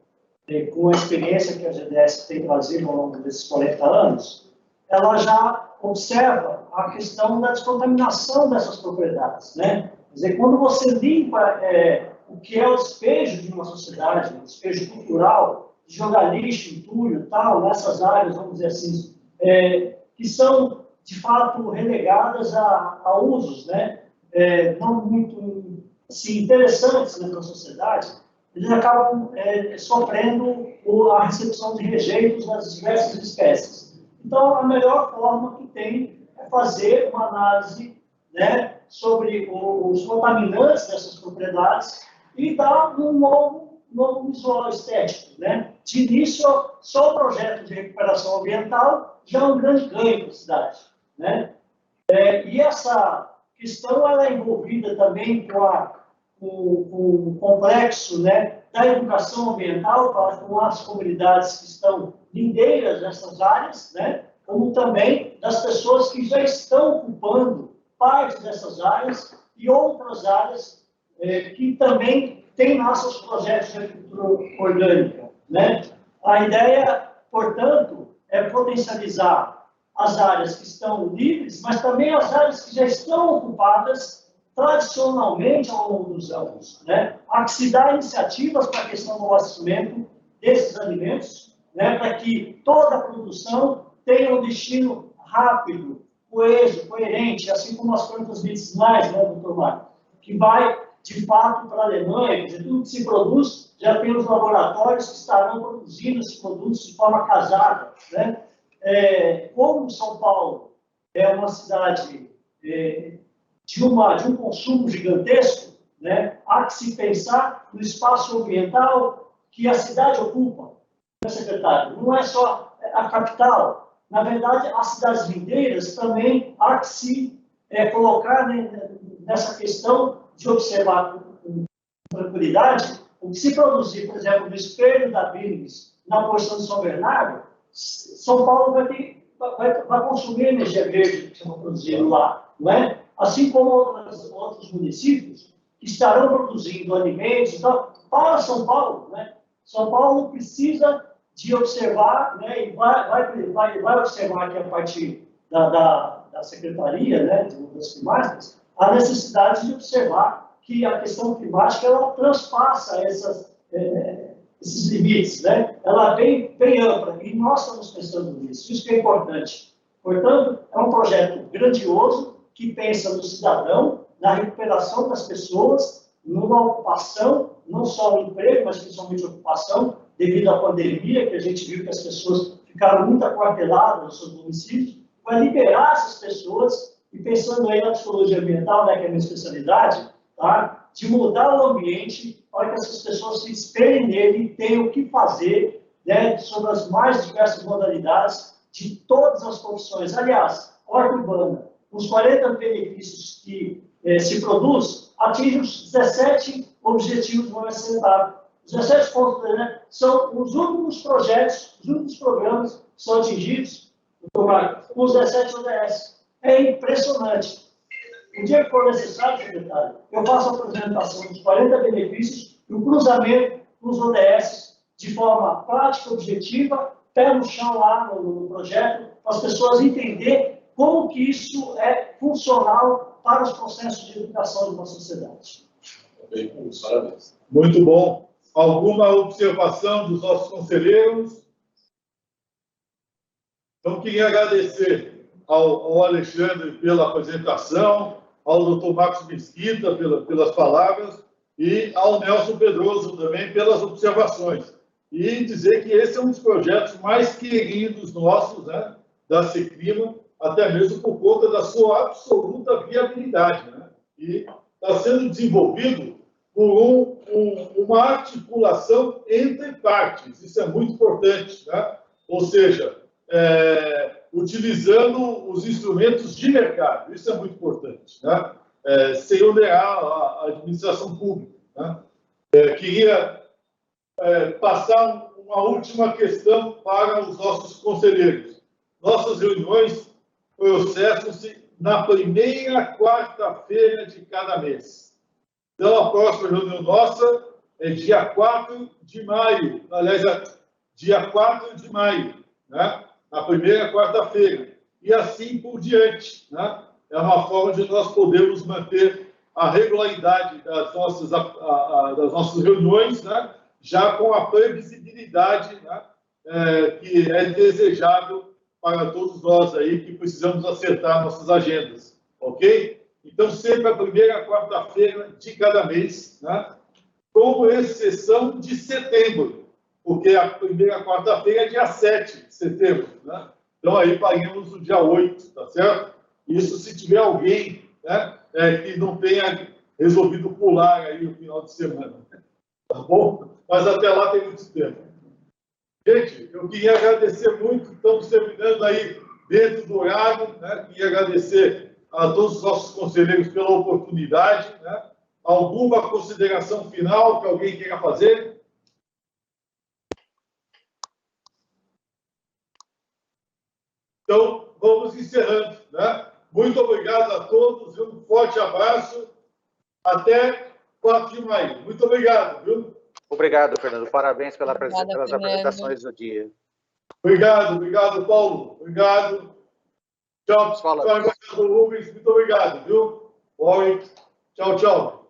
com a experiência que a GDS tem trazido ao longo desses 40 anos, ela já observa a questão da descontaminação dessas propriedades, né? Quer dizer, quando você limpa o que é o despejo de uma sociedade, o despejo cultural, de jogar lixo, entulho, tal, nessas áreas, vamos dizer assim, que são, de fato, relegadas a usos, né? Não muito assim, interessantes dentro da sociedade, eles acabam sofrendo a recepção de rejeitos das diversas espécies. Então, a melhor forma que tem é fazer uma análise, né, sobre os contaminantes dessas propriedades e dar um novo visual estético, né? De início, só o projeto de recuperação ambiental já é um grande ganho para a cidade, né? E essa questão ela é envolvida também com o complexo, né, da educação ambiental com as comunidades que estão lindeiras nessas áreas, né, como também das pessoas que já estão ocupando parte dessas áreas e outras áreas que também têm lá seus projetos de agricultura orgânica, né? A ideia, portanto, é potencializar as áreas que estão livres, mas também as áreas que já estão ocupadas tradicionalmente, ao longo dos anos, né, há que se dar iniciativas para a questão do abastecimento desses alimentos, né, para que toda a produção tenha um destino rápido, coeso, coerente, assim como as plantas medicinais, né, doutor Marco, que vai, de fato, para a Alemanha, quer dizer, tudo que se produz, já tem os laboratórios que estarão produzindo esses produtos de forma casada, né? Como São Paulo é uma cidade de um consumo gigantesco, né? Há que se pensar no espaço ambiental que a cidade ocupa, né, secretário? Não é só a capital. Na verdade, as cidades vindeiras também há que se colocar, né, nessa questão de observar com tranquilidade o que se produzir, por exemplo, no espelho da Billings, na porção de São Bernardo. São Paulo vai consumir energia verde que estão produzindo lá, não é? Assim como outros municípios que estarão produzindo alimentos. Então, para São Paulo, né? São Paulo precisa de observar, né? E vai observar aqui a partir da Secretaria, né, das Climáticas, a necessidade de observar que a questão climática ela transpassa esses limites, né? Ela é bem ampla, e nós estamos pensando nisso, isso que é importante. Portanto, é um projeto grandioso que pensa no cidadão, na recuperação das pessoas, numa ocupação, não só no emprego, mas principalmente ocupação, devido à pandemia, que a gente viu que as pessoas ficaram muito aquarteladas nos seus municípios, vai liberar essas pessoas, e pensando aí na psicologia ambiental, né, que é a minha especialidade, tá? De mudar o ambiente para que essas pessoas se espelhem nele e tenham o que fazer, né, sobre as mais diversas modalidades de todas as profissões. Aliás, a horta urbana, os 40 benefícios que se produz, atinge os 17 objetivos do OSCE. Os 17 pontos, né, são os únicos projetos, os únicos programas que são atingidos com os 17 ODS. É impressionante. O dia que for necessário, secretário, eu faço a apresentação dos 40 benefícios e o cruzamento com os ODS de forma prática, objetiva, pé no chão lá no projeto, para as pessoas entenderem como que isso é funcional para os processos de educação de uma sociedade. Muito bom. Alguma observação dos nossos conselheiros? Então, queria agradecer ao Alexandre pela apresentação, ao doutor Marcos Mesquita pelas palavras e ao Nelson Pedroso também pelas observações. E dizer que esse é um dos projetos mais queridos nossos, né, da Seclima, até mesmo por conta da sua absoluta viabilidade, né? E está sendo desenvolvido por uma articulação entre partes. Isso é muito importante, né? Ou seja, utilizando os instrumentos de mercado. Isso é muito importante, né? Sem onerar a administração pública, né? Queria passar uma última questão para os nossos conselheiros. Nossas reuniões processam-se na primeira quarta-feira de cada mês. Então, a próxima reunião nossa é dia 4 de maio. Aliás, dia 4 de maio, né? Na primeira quarta-feira. E assim por diante, né? É uma forma de nós podermos manter a regularidade das nossas reuniões, né? Já com a previsibilidade, né? Que é desejável para todos nós aí que precisamos acertar nossas agendas, ok? Então, sempre a primeira quarta-feira de cada mês, né? Com exceção de setembro, porque a primeira quarta-feira é dia 7 de setembro, né? Então, aí paguemos no dia 8, tá certo? Isso se tiver alguém, né, que não tenha resolvido pular aí no final de semana, tá bom? Mas até lá tem muito tempo. Gente, eu queria agradecer muito, estamos terminando aí dentro do horário, né? Queria agradecer a todos os nossos conselheiros pela oportunidade, né? Alguma consideração final que alguém queira fazer? Então, vamos encerrando, né? Muito obrigado a todos, um forte abraço, até 4 de maio. Muito obrigado, viu? Obrigado, Fernando. Parabéns pelas Fernando. apresentações do dia. Obrigado, Paulo. Obrigado. Tchau, pessoal. Muito obrigado, viu? Oi. Tchau, tchau.